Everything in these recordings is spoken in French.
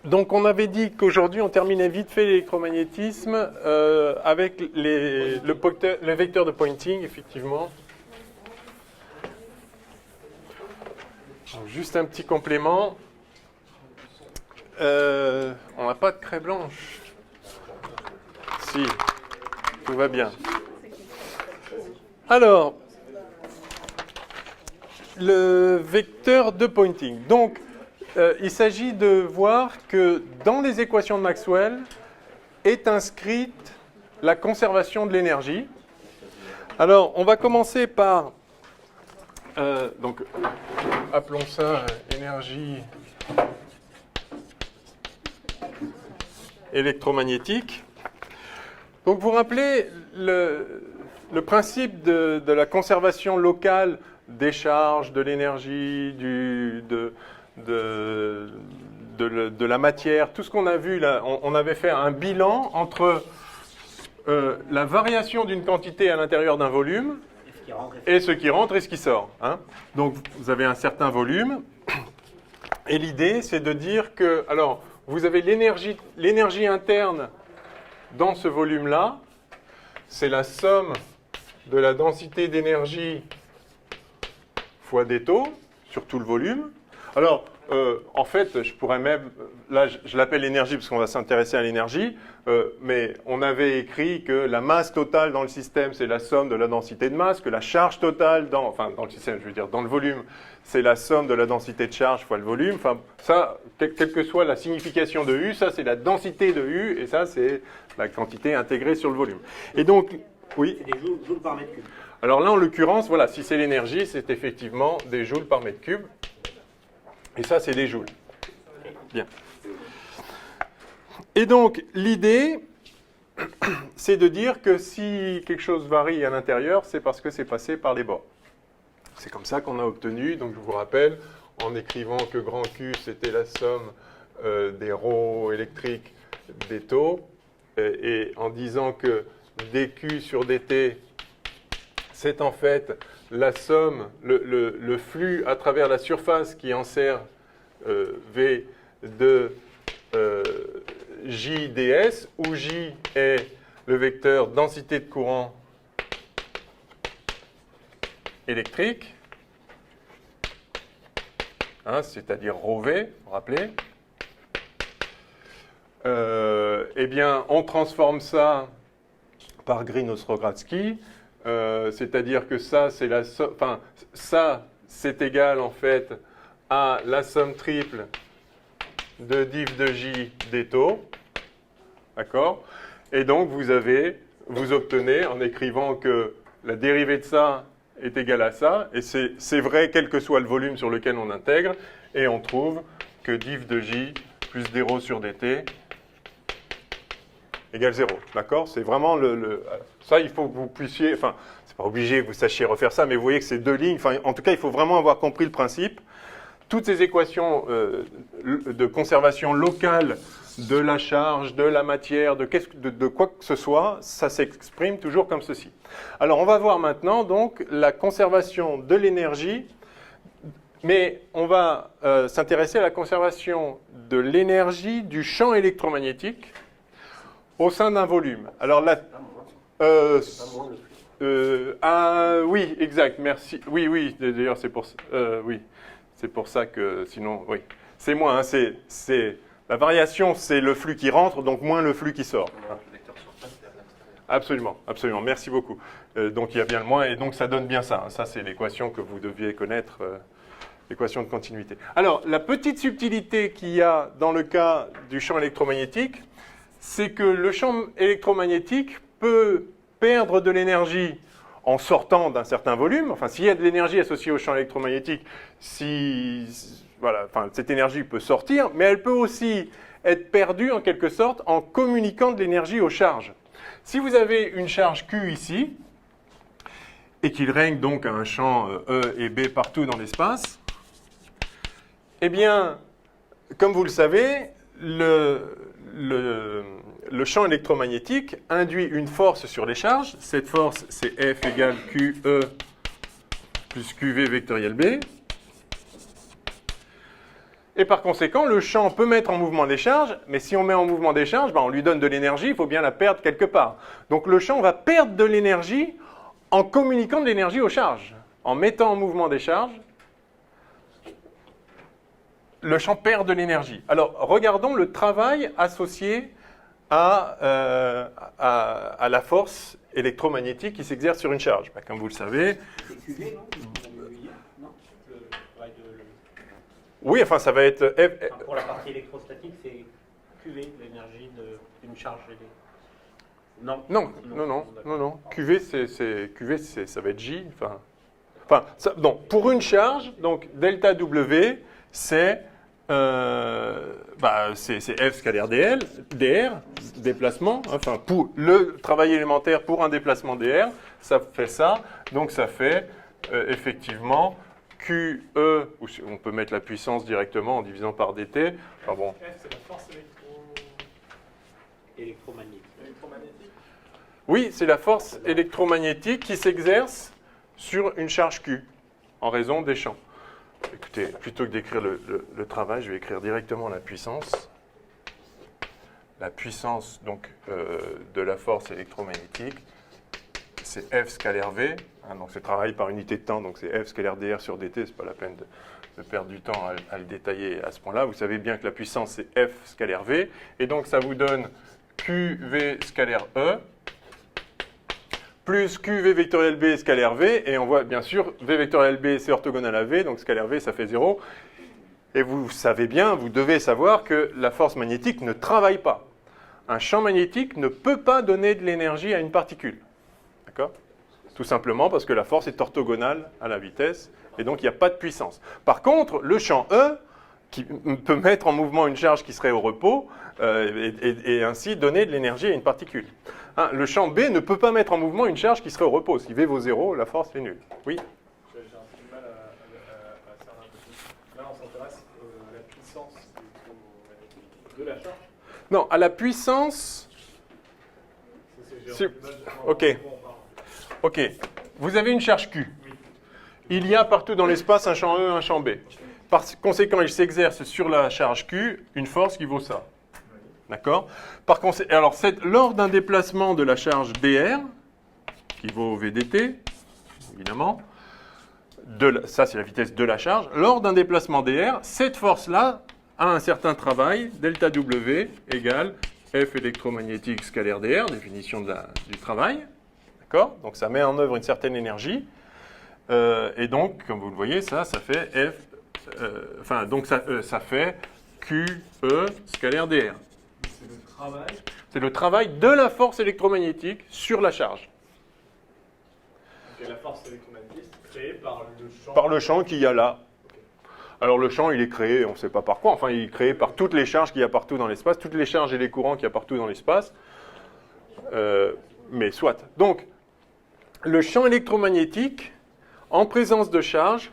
Donc on avait dit qu'aujourd'hui on terminait vite fait l'électromagnétisme avec le vecteur de Poynting, effectivement. Donc, juste un petit complément. On n'a pas de craie blanche. Si, tout va bien. Alors, le vecteur de Poynting. Donc, il s'agit de voir que dans les équations de Maxwell est inscrite la conservation de l'énergie. Alors, on va commencer par, donc, appelons ça énergie électromagnétique. Donc, vous vous rappelez le principe de la conservation locale des charges, de l'énergie, de la matière, tout ce qu'on a vu là, on avait fait un bilan entre la variation d'une quantité à l'intérieur d'un volume et ce qui rentre et ce qui sort. Hein. Donc vous avez un certain volume et l'idée c'est de dire que, alors vous avez l'énergie interne dans ce volume-là, c'est la somme de la densité d'énergie fois des taux sur tout le volume. Alors, en fait, je pourrais même, là je l'appelle l'énergie parce qu'on va s'intéresser à l'énergie, mais on avait écrit que la masse totale dans le système, c'est la somme de la densité de masse, que la charge totale dans le système, je veux dire, dans le volume, c'est la somme de la densité de charge fois le volume. Enfin, ça, quelle que soit la signification de U, ça c'est la densité de U, et ça c'est la quantité intégrée sur le volume. Et donc, oui. C'est des joules par mètre cube. Alors là, en l'occurrence, voilà, si c'est l'énergie, c'est effectivement des joules par mètre cube. Et ça, c'est des joules. Bien. Et donc, l'idée, c'est de dire que si quelque chose varie à l'intérieur, c'est parce que c'est passé par les bords. C'est comme ça qu'on a obtenu, donc je vous rappelle, en écrivant que grand Q, c'était la somme des ρ électriques des taux, et en disant que dQ sur dt, c'est en fait la somme, le flux à travers la surface qui enserre V de J ds, où J est le vecteur densité de courant électrique, hein, c'est-à-dire ρV, vous vous rappelez. Eh bien, on transforme ça par Green-Ostrogradski, c'est-à-dire que ça, c'est la somme, enfin, ça, c'est égal en fait à la somme triple de div de J des taux, d'accord? Et donc, vous obtenez en écrivant que la dérivée de ça est égale à ça, et c'est vrai quel que soit le volume sur lequel on intègre, et on trouve que div de J plus d ρ sur dt égale 0, d'accord? C'est vraiment ça, il faut que vous puissiez, enfin, c'est pas obligé que vous sachiez refaire ça, mais vous voyez que c'est deux lignes, enfin, en tout cas, il faut vraiment avoir compris le principe. Toutes ces équations de conservation locale de la charge, de la matière, de quoi que ce soit, ça s'exprime toujours comme ceci. Alors, on va voir maintenant donc la conservation de l'énergie, mais on va s'intéresser à la conservation de l'énergie du champ électromagnétique au sein d'un volume. Alors là, oui, exact, merci. Oui, d'ailleurs, c'est pour ça. Oui. C'est pour ça que, sinon, oui, c'est moins. Hein, la variation, c'est le flux qui rentre, donc moins le flux qui sort. Absolument, absolument. Merci beaucoup. Donc, il y a bien le moins, et donc ça donne bien ça. Hein. Ça, c'est l'équation que vous deviez connaître, l'équation de continuité. Alors, la petite subtilité qu'il y a dans le cas du champ électromagnétique, c'est que le champ électromagnétique peut perdre de l'énergie en sortant d'un certain volume, enfin s'il y a de l'énergie associée au champ électromagnétique, voilà, enfin, cette énergie peut sortir, mais elle peut aussi être perdue en quelque sorte en communiquant de l'énergie aux charges. Si vous avez une charge Q ici, et qu'il règne donc un champ E et B partout dans l'espace, eh bien, comme vous le savez, le champ électromagnétique induit une force sur les charges. Cette force, c'est F égale QE plus QV vectoriel B. Et par conséquent, le champ peut mettre en mouvement des charges, mais si on met en mouvement des charges, on lui donne de l'énergie, il faut bien la perdre quelque part. Donc le champ va perdre de l'énergie en communiquant de l'énergie aux charges. En mettant en mouvement des charges, le champ perd de l'énergie. Alors, regardons le travail associé à la force électromagnétique qui s'exerce sur une charge. Comme vous le savez... C'est QV, non? Non. Oui, enfin, ça va être... Enfin, pour la partie électrostatique, c'est QV, l'énergie d'une charge. Non. Non. QV, ça va être J. Pour une charge, donc delta W, c'est F scalaire dr, déplacement. Enfin, pour le travail élémentaire pour un déplacement dr, ça fait ça. Donc ça fait effectivement QE, ou on peut mettre la puissance directement en divisant par dt. Enfin bon. F, c'est la force électromagnétique. Oui, c'est la force électromagnétique qui s'exerce sur une charge Q, en raison des champs. Écoutez, plutôt que d'écrire le travail, je vais écrire directement la puissance. La puissance donc, de la force électromagnétique, c'est F scalaire V. Donc c'est travail par unité de temps, donc c'est F scalaire dr sur dt. C'est pas la peine de perdre du temps à le détailler à ce point-là. Vous savez bien que la puissance, c'est F scalaire V. Et donc ça vous donne QV scalaire E plus QV vectoriel B scalaire V, et on voit bien sûr V vectoriel B c'est orthogonal à V, donc scalaire V ça fait 0. Et vous savez bien, vous devez savoir que la force magnétique ne travaille pas. Un champ magnétique ne peut pas donner de l'énergie à une particule. D'accord? Tout simplement parce que la force est orthogonale à la vitesse, et donc il n'y a pas de puissance. Par contre, le champ E, qui peut mettre en mouvement une charge qui serait au repos, et ainsi donner de l'énergie à une particule. Le champ B ne peut pas mettre en mouvement une charge qui serait au repos. Si V vaut 0, la force est nulle. Oui? J'ai un peu de mal à faire un peu plus. Là, on s'intéresse à la puissance de la charge. Non, à la puissance... Ok. Vous avez une charge Q. Il y a partout dans l'espace un champ E, un champ B. Par conséquent, il s'exerce sur la charge Q une force qui vaut ça. D'accord? Alors, lors d'un déplacement de la charge dr, qui vaut VDT, évidemment, ça c'est la vitesse de la charge, lors d'un déplacement dr, cette force-là a un certain travail, delta W égale F électromagnétique scalaire dr, définition du travail. D'accord? Donc ça met en œuvre une certaine énergie. Et donc, comme vous le voyez, ça fait ça fait QE scalaire dr. C'est le travail. C'est le travail de la force électromagnétique sur la charge. Et la force électromagnétique créée par le champ. Par le champ qu'il y a là. Alors le champ, il est créé, on ne sait pas par quoi, enfin il est créé par toutes les charges qu'il y a partout dans l'espace, toutes les charges et les courants qu'il y a partout dans l'espace. Mais soit. Donc, le champ électromagnétique, en présence de charge,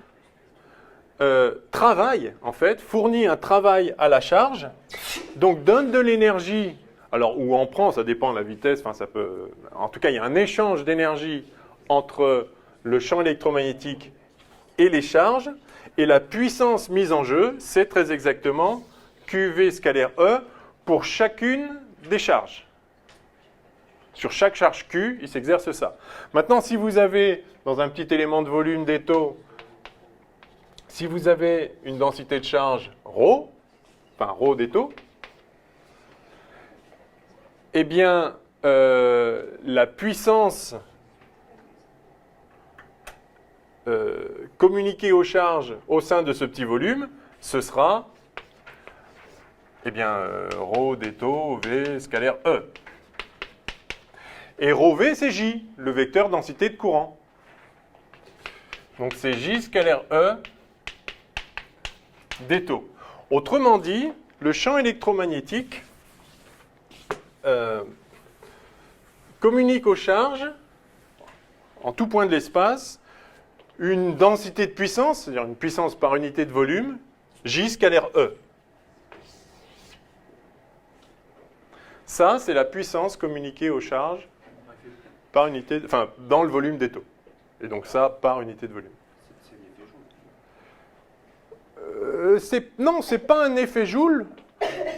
travaille, en fait, fournit un travail à la charge, donc donne de l'énergie, alors où on prend, ça dépend de la vitesse, enfin ça peut... En tout cas, il y a un échange d'énergie entre le champ électromagnétique et les charges, et la puissance mise en jeu, c'est très exactement QV scalaire E pour chacune des charges. Sur chaque charge Q, il s'exerce ça. Maintenant, si vous avez, dans un petit élément de volume d'étau, si vous avez une densité de charge ρ, enfin ρ d'étau, eh bien, la puissance communiquée aux charges au sein de ce petit volume, ce sera ρ d'étau V scalaire E. Et ρV, c'est J, le vecteur densité de courant. Donc c'est J scalaire E d'étau. Autrement dit, le champ électromagnétique communique aux charges, en tout point de l'espace, une densité de puissance, c'est-à-dire une puissance par unité de volume, J scalaire E. Ça, c'est la puissance communiquée aux charges par unité, enfin, dans le volume d'étau. Et donc ça, par unité de volume. Non, c'est pas un effet Joule.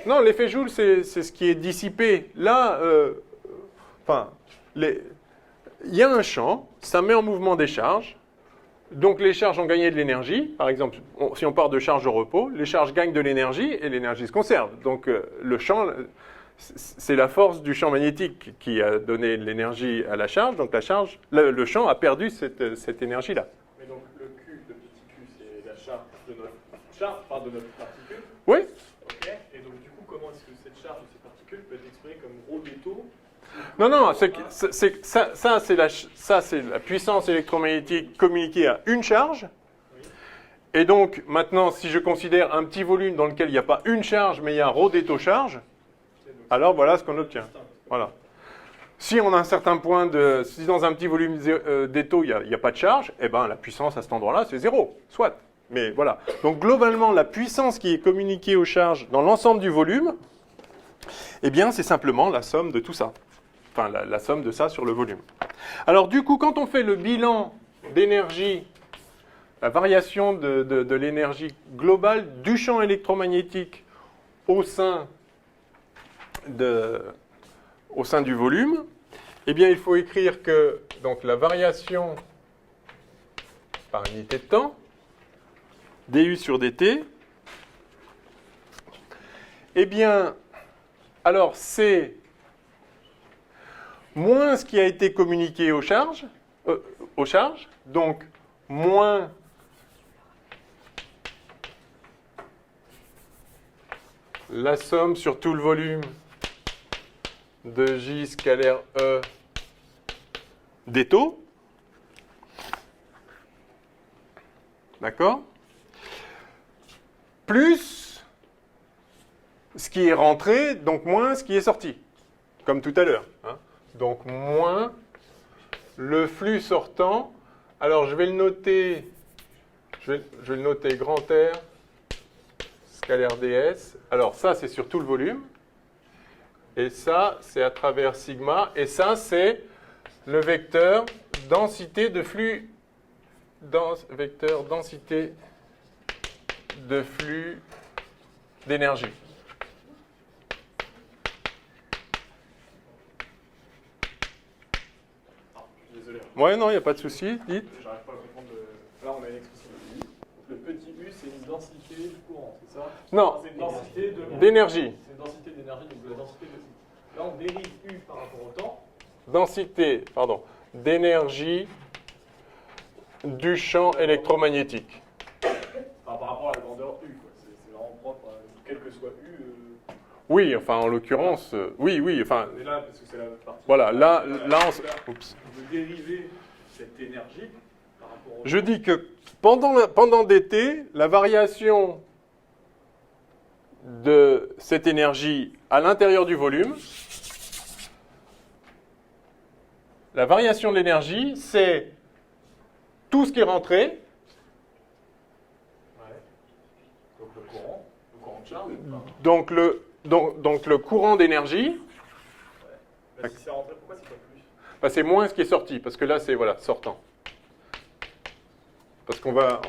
Non, l'effet Joule, c'est ce qui est dissipé. Là, il y a un champ, ça met en mouvement des charges. Donc les charges ont gagné de l'énergie. Par exemple, si on part de charge au repos, les charges gagnent de l'énergie et l'énergie se conserve. Donc le champ, c'est la force du champ magnétique qui a donné l'énergie à la charge. Donc le champ a perdu cette énergie-là. Mais donc le Q, le petit Q, c'est la charge de notre particule. Oui. Ok. Et donc du coup, comment est-ce que cette charge de ces particules peut être exprimée comme rho des taux? Non, ça c'est la puissance électromagnétique communiquée à une charge. Oui. Et donc maintenant, si je considère un petit volume dans lequel il n'y a pas une charge, mais il y a un rho des taux charge, alors voilà ce qu'on obtient. Voilà. Si on a un certain point si dans un petit volume d'étau, il n'y a pas de charge, eh ben la puissance à cet endroit-là, c'est 0, soit. Mais voilà. Donc globalement, la puissance qui est communiquée aux charges dans l'ensemble du volume, eh bien c'est simplement la somme de tout ça. Enfin, la somme de ça sur le volume. Alors du coup, quand on fait le bilan d'énergie, la variation de l'énergie globale du champ électromagnétique au sein du volume, eh bien, il faut écrire que donc, la variation par unité de temps, du sur dt, eh bien, alors c'est moins ce qui a été communiqué aux charges, donc moins la somme sur tout le volume de J scalaire E des taux. D'accord? Plus ce qui est rentré, donc moins ce qui est sorti. Comme tout à l'heure. Hein. Donc moins le flux sortant. Alors je vais le noter, je vais le noter grand R, scalaire ds. Alors ça c'est sur tout le volume. Et ça c'est à travers sigma. Et ça c'est le vecteur densité de flux, vecteur densité de flux d'énergie. Ouais, non, il n'y a pas de souci, dites. J'arrive pas à comprendre. Là, on a une expression de U. Le petit U, c'est une densité du courant, c'est ça? Non, c'est une densité d'énergie. C'est une densité d'énergie, donc de la densité de... Là, on dérive U par rapport au temps. Densité, pardon, d'énergie du champ électromagnétique. Par rapport à la grandeur U, quoi. C'est vraiment propre, quel que soit U. Oui, enfin, en l'occurrence, oui, enfin... On est là, parce que c'est la partie... Voilà, là on... Oups. On veut dériver cette énergie par rapport au... Je dis que pendant dt, la variation de cette énergie à l'intérieur du volume, la variation de l'énergie, c'est tout ce qui est rentré. Ouais. Donc le courant de charge. Donc le courant d'énergie, Ouais. Bah, si c'est rentré, pourquoi c'est pas plus? bah, c'est moins ce qui est sorti, parce que là c'est voilà, sortant. Parce qu'on va...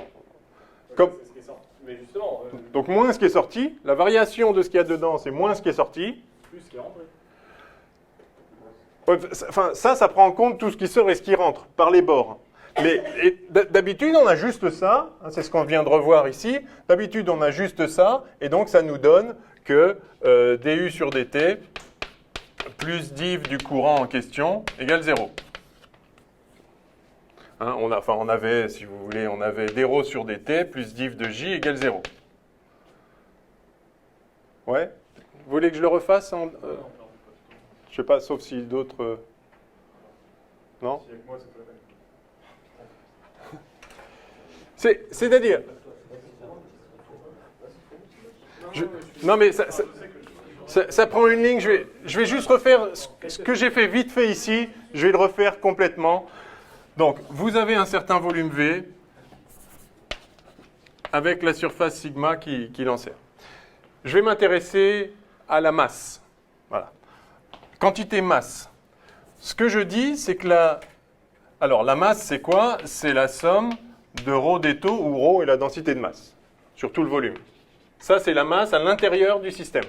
Comme, C'est ce qui est sorti. Mais justement... donc moins ce qui est sorti, la variation de ce qu'il y a dedans, c'est moins ce qui est sorti. Plus ce qui est rentré. Ouais, enfin, ça prend en compte tout ce qui sort et ce qui rentre, par les bords. Mais d'habitude, on a juste ça, hein, c'est ce qu'on vient de revoir ici. D'habitude, on a juste ça, et donc ça nous donne que du sur dt plus div du courant en question égale 0. Hein, on avait, si vous voulez, on avait d sur dt plus div de j égale 0. Ouais? Vous voulez que je le refasse en, je sais pas, sauf si d'autres... Non? Si avec moi, c'est pas la peine. C'est-à-dire... Non mais ça prend une ligne, je vais juste refaire ce que j'ai fait vite fait ici, je vais le refaire complètement. Donc, vous avez un certain volume V avec la surface sigma qui l'enserre. Je vais m'intéresser à la masse. Voilà. Quantité masse. Ce que je dis, c'est que la masse, c'est quoi? C'est la somme de ρ des taux, où ρ est la densité de masse. sur tout le volume. Ça, c'est la masse à l'intérieur du système.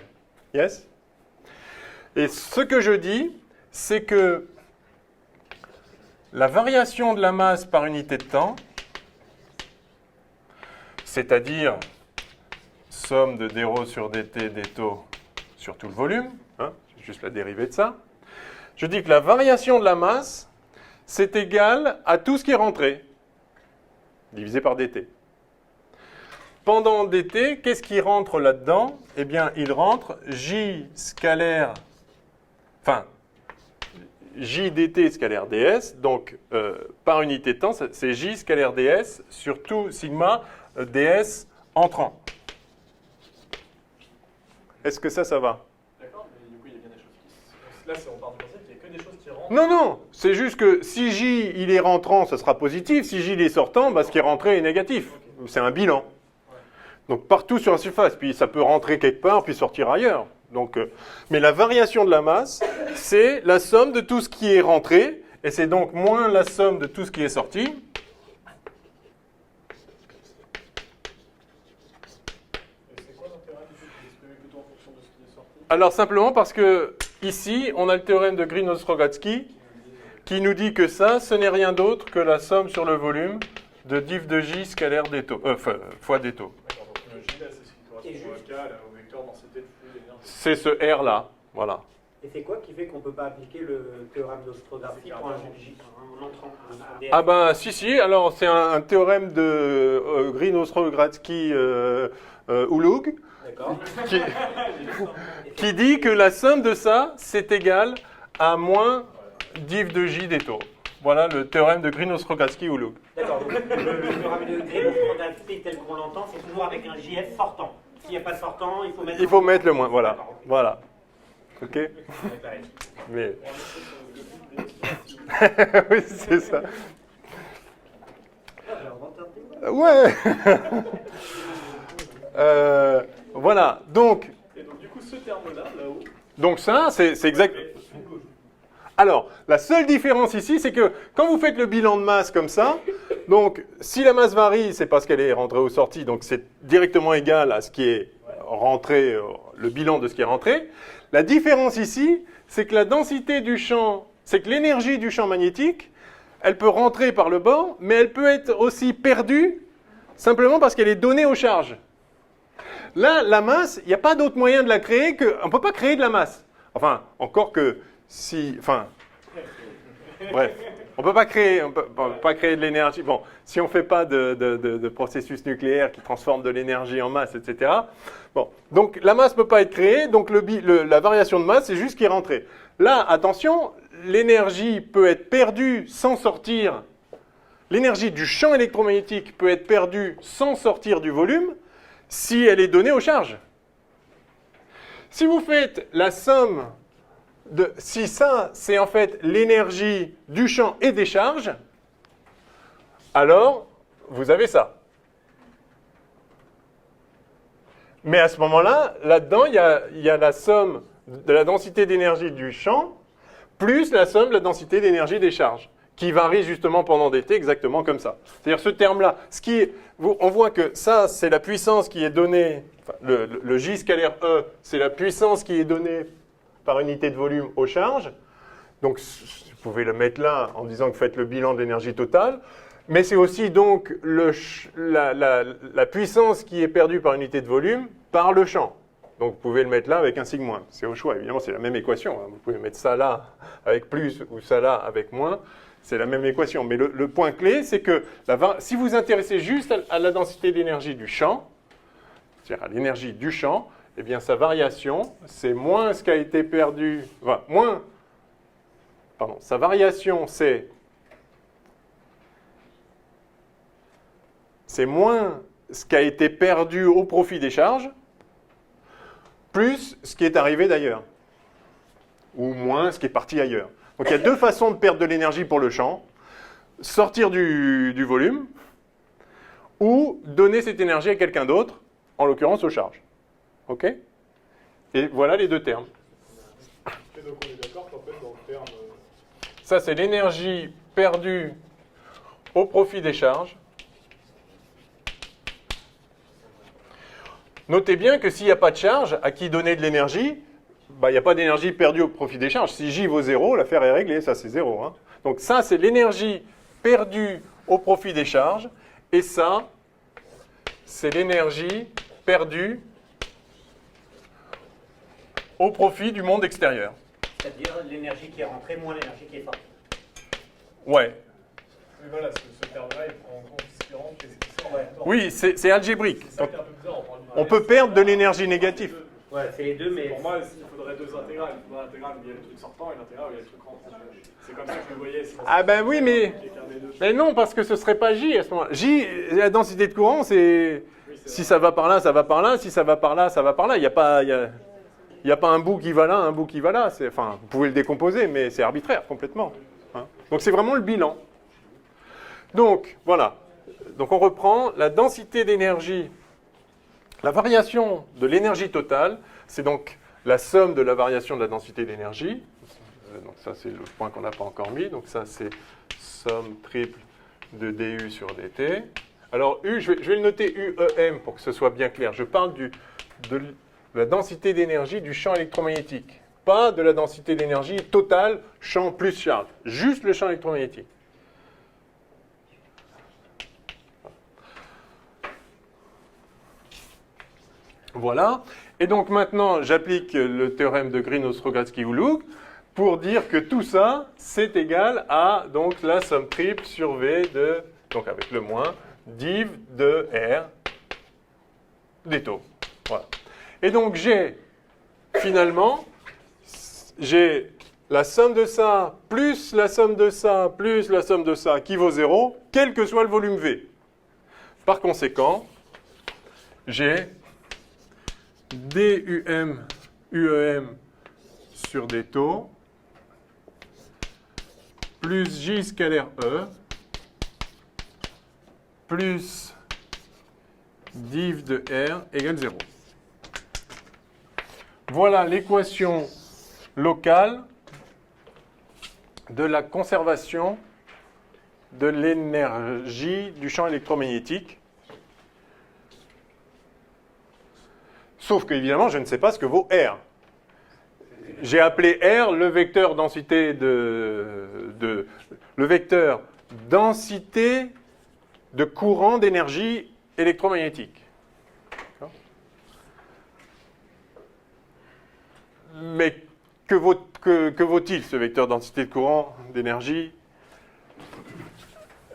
Yes? Et ce que je dis, c'est que la variation de la masse par unité de temps, c'est-à-dire somme de dρ sur dt dτ sur tout le volume, hein, c'est juste la dérivée de ça, je dis que la variation de la masse, c'est égal à tout ce qui est rentré, divisé par dt. Pendant dt, qu'est-ce qui rentre là-dedans? Eh bien, il rentre j scalaire, enfin, j dt scalaire ds, donc par unité de temps, c'est j scalaire ds sur tout sigma ds entrant. Est-ce que ça va? D'accord, mais du coup, il y a bien des choses qui... Là, on part du principe qu'il n'y a que des choses qui rentrent. Non, non, c'est juste que si j il est rentrant, ça sera positif. Si j il est sortant, bah, ce qui est rentré est négatif. Okay. C'est un bilan. Ouais. Donc partout sur la surface, puis ça peut rentrer quelque part, puis sortir ailleurs. Donc, mais la variation de la masse, c'est la somme de tout ce qui est rentré, et c'est donc moins la somme de tout ce qui est sorti. Alors simplement parce que ici, on a le théorème de Green-Ostrogatsky qui nous dit que ça, ce n'est rien d'autre que la somme sur le volume de diff de j scalaire dτ, fois dτ. D'accord, donc le j là, c'est ce qui correspond au K, au vecteur densité de flux d'énergie. C'est ce R là, voilà. Et c'est quoi qui fait qu'on ne peut pas appliquer le théorème d'Ostrogatsky pour un j en entrant? Ah ben si, alors c'est un théorème de Green-Ostrogatsky Ulug. Qui dit que la somme de ça, c'est égal à moins diff de j dτ. Voilà le théorème de Green-Ostrogatsky-Ulug. D'accord, donc le théorème de Green-Ostrogatsky tel qu'on l'entend, c'est toujours avec un JF sortant. S'il n'y a pas de sortant, il faut mettre... Il faut mettre le moins, voilà. Voilà. Ok? Mais... oui, c'est ça. Ouais. Voilà, donc... Et donc, du coup, ce terme-là, là-haut... Donc ça, c'est exact... Alors, la seule différence ici, c'est que quand vous faites le bilan de masse comme ça, donc si la masse varie, c'est parce qu'elle est rentrée ou sortie, donc c'est directement égal à ce qui est rentré, le bilan de ce qui est rentré. La différence ici, c'est que la densité du champ, c'est que l'énergie du champ magnétique, elle peut rentrer par le bord, mais elle peut être aussi perdue simplement parce qu'elle est donnée aux charges. Là, la masse, il n'y a pas d'autre moyen de la créer que... On ne peut pas créer de la masse. Enfin, encore que si... Enfin, bref. On ne peut pas créer de l'énergie. Bon, si on ne fait pas de processus nucléaire qui transforme de l'énergie en masse, etc. Bon, donc la masse ne peut pas être créée, donc la variation de masse, c'est juste qui est rentrée. Là, attention, l'énergie peut être perdue sans sortir. L'énergie du champ électromagnétique peut être perdue sans sortir du volume, si elle est donnée aux charges. Si vous faites la somme de... Si ça, c'est en fait l'énergie du champ et des charges, alors vous avez ça. Mais à ce moment-là, là-dedans, il y a la somme de la densité d'énergie du champ plus la somme de la densité d'énergie des charges, qui varie justement pendant dt exactement comme ça. C'est-à-dire ce terme-là, on voit que ça, c'est la puissance qui est donnée, enfin, le J scalaire E, c'est la puissance qui est donnée par unité de volume aux charges. Donc, vous pouvez le mettre là en disant que vous faites le bilan de l'énergie totale. Mais c'est aussi donc la puissance qui est perdue par unité de volume par le champ. Donc, vous pouvez le mettre là avec un sigma. C'est au choix. Évidemment, c'est la même équation. Vous pouvez mettre ça là avec plus ou ça là avec moins. C'est la même équation. Mais le point clé, c'est que si vous vous intéressez juste à la densité d'énergie du champ, c'est-à-dire à l'énergie du champ, eh bien, sa variation, c'est moins ce qui a été perdu... Enfin, sa variation, c'est moins ce qui a été perdu au profit des charges, plus ce qui est arrivé d'ailleurs. Ou moins ce qui est parti ailleurs. Donc, il y a deux façons de perdre de l'énergie pour le champ. Sortir du volume ou donner cette énergie à quelqu'un d'autre, en l'occurrence aux charges. OK? Et voilà les deux termes. Et donc, on est d'accord qu'en fait, dans le terme... Ça, c'est l'énergie perdue au profit des charges Notez bien que s'il n'y a pas de charge, à qui donner de l'énergie, bah, il n'y a pas d'énergie perdue au profit des charges. Si J vaut 0, l'affaire est réglée, ça c'est 0. Hein. Donc ça, c'est l'énergie perdue au profit des charges, et ça, c'est l'énergie perdue au profit du monde extérieur. C'est-à-dire l'énergie qui est rentrée moins l'énergie qui est sortie. Ouais. Mais voilà, ce terme-là, il prend en compte ce qui rentre et ce qui sort en même temps. Oui, c'est algébrique. C'est ça qui est un peu bizarre. On peut perdre de l'énergie négative. Ouais, c'est les deux, mais... Pour moi, il faudrait deux intégrales. Il faudrait l'intégrale où il y a le truc sortant et l'intégrale où il y a le truc rentrant. C'est comme ça que je le voyais. Ah ben oui, mais non, parce que ce ne serait pas J à ce moment-là. J, la densité de courant, c'est... Si ça va par là, ça va par là. Si ça va par là, ça va par là. Il n'y a pas un bout qui va là, un bout qui va là. Enfin, vous pouvez le décomposer, mais c'est arbitraire complètement. Hein. Donc c'est vraiment le bilan. Donc, voilà. Donc on reprend la densité d'énergie. La variation de l'énergie totale, c'est donc la somme de la variation de la densité d'énergie. Donc ça, c'est le point qu'on n'a pas encore mis. Donc ça, c'est somme triple de du sur dt. Alors, U, je vais le noter UEM pour que ce soit bien clair. Je parle de la densité d'énergie du champ électromagnétique. Pas de la densité d'énergie totale, champ plus charge. Juste le champ électromagnétique. Voilà. Et donc maintenant, j'applique le théorème de Green-Ostrogradsky-Houlouk pour dire que tout ça, c'est égal à donc, la somme triple sur V de, donc avec le moins, div de R des taux. Voilà. Et donc finalement, j'ai la somme de ça, plus la somme de ça, plus la somme de ça, qui vaut 0, quel que soit le volume V. Par conséquent, j'ai DUM, UEM sur des taux, plus J scalaire E, plus div de R égale 0. Voilà l'équation locale de la conservation de l'énergie du champ électromagnétique. Sauf que, évidemment, je ne sais pas ce que vaut R. J'ai appelé R le vecteur densité le vecteur densité de courant d'énergie électromagnétique. Mais que vaut-il ce vecteur densité de courant d'énergie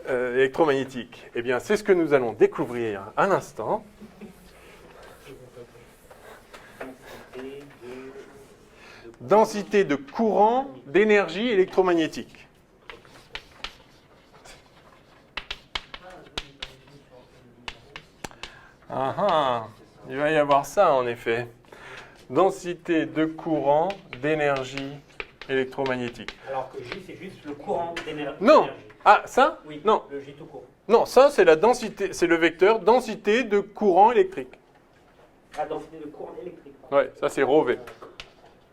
électromagnétique? Eh bien, c'est ce que nous allons découvrir un instant. Densité de courant d'énergie électromagnétique. Ah ah, il va y avoir ça en effet. Densité de courant d'énergie électromagnétique. Alors que J, c'est juste le courant d'énergie. Non. Ah, ça? Oui, non. Le J tout court. Non, ça c'est la densité, c'est le vecteur densité de courant électrique. La densité de courant électrique. Oui, ça c'est ρV.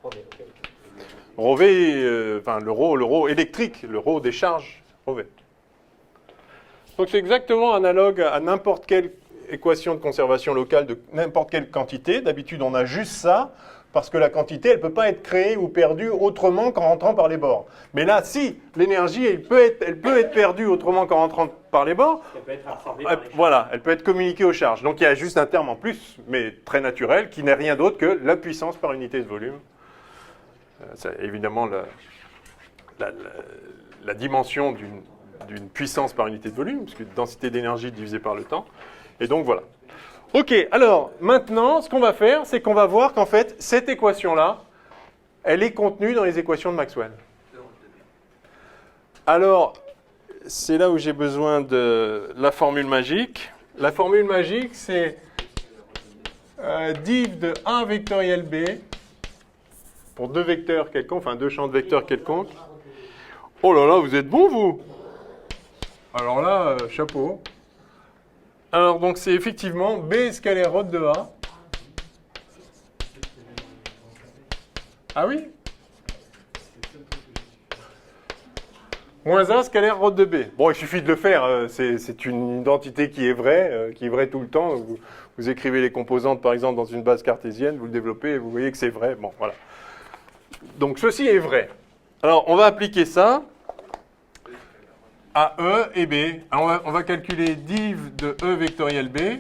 Okay. ρV, enfin le ρ électrique, le ρ des charges, ρV. Donc c'est exactement analogue à n'importe quelle équation de conservation locale de n'importe quelle quantité. D'habitude, on a juste ça, parce que la quantité, elle ne peut pas être créée ou perdue autrement qu'en rentrant par les bords. Mais là, si l'énergie, elle peut être perdue autrement qu'en rentrant par les bords, Elle peut être absorbée par les charges. voilà, elle peut être communiquée aux charges. Donc il y a juste un terme en plus, mais très naturel, qui n'est rien d'autre que la puissance par unité de volume. C'est évidemment la dimension d'une puissance par unité de volume, puisque densité d'énergie divisée par le temps. Et donc voilà. Ok, alors maintenant, ce qu'on va faire, c'est qu'on va voir qu'en fait, cette équation-là, elle est contenue dans les équations de Maxwell. Alors, c'est là où j'ai besoin de la formule magique. La formule magique, c'est div de 1 vectoriel B pour deux vecteurs quelconques, enfin deux champs de vecteurs quelconques. Oh là là, vous êtes bons, vous! Alors là, chapeau. Alors, donc, c'est effectivement B scalaire ρ de A. Ah oui? Moins A scalaire rho de B. Bon, il suffit de le faire, c'est une identité qui est vraie tout le temps. Vous écrivez les composantes, par exemple, dans une base cartésienne, vous le développez et vous voyez que c'est vrai. Bon, voilà. Donc, ceci est vrai. Alors, on va appliquer ça à E et B. Alors, on va calculer div de E vectoriel B.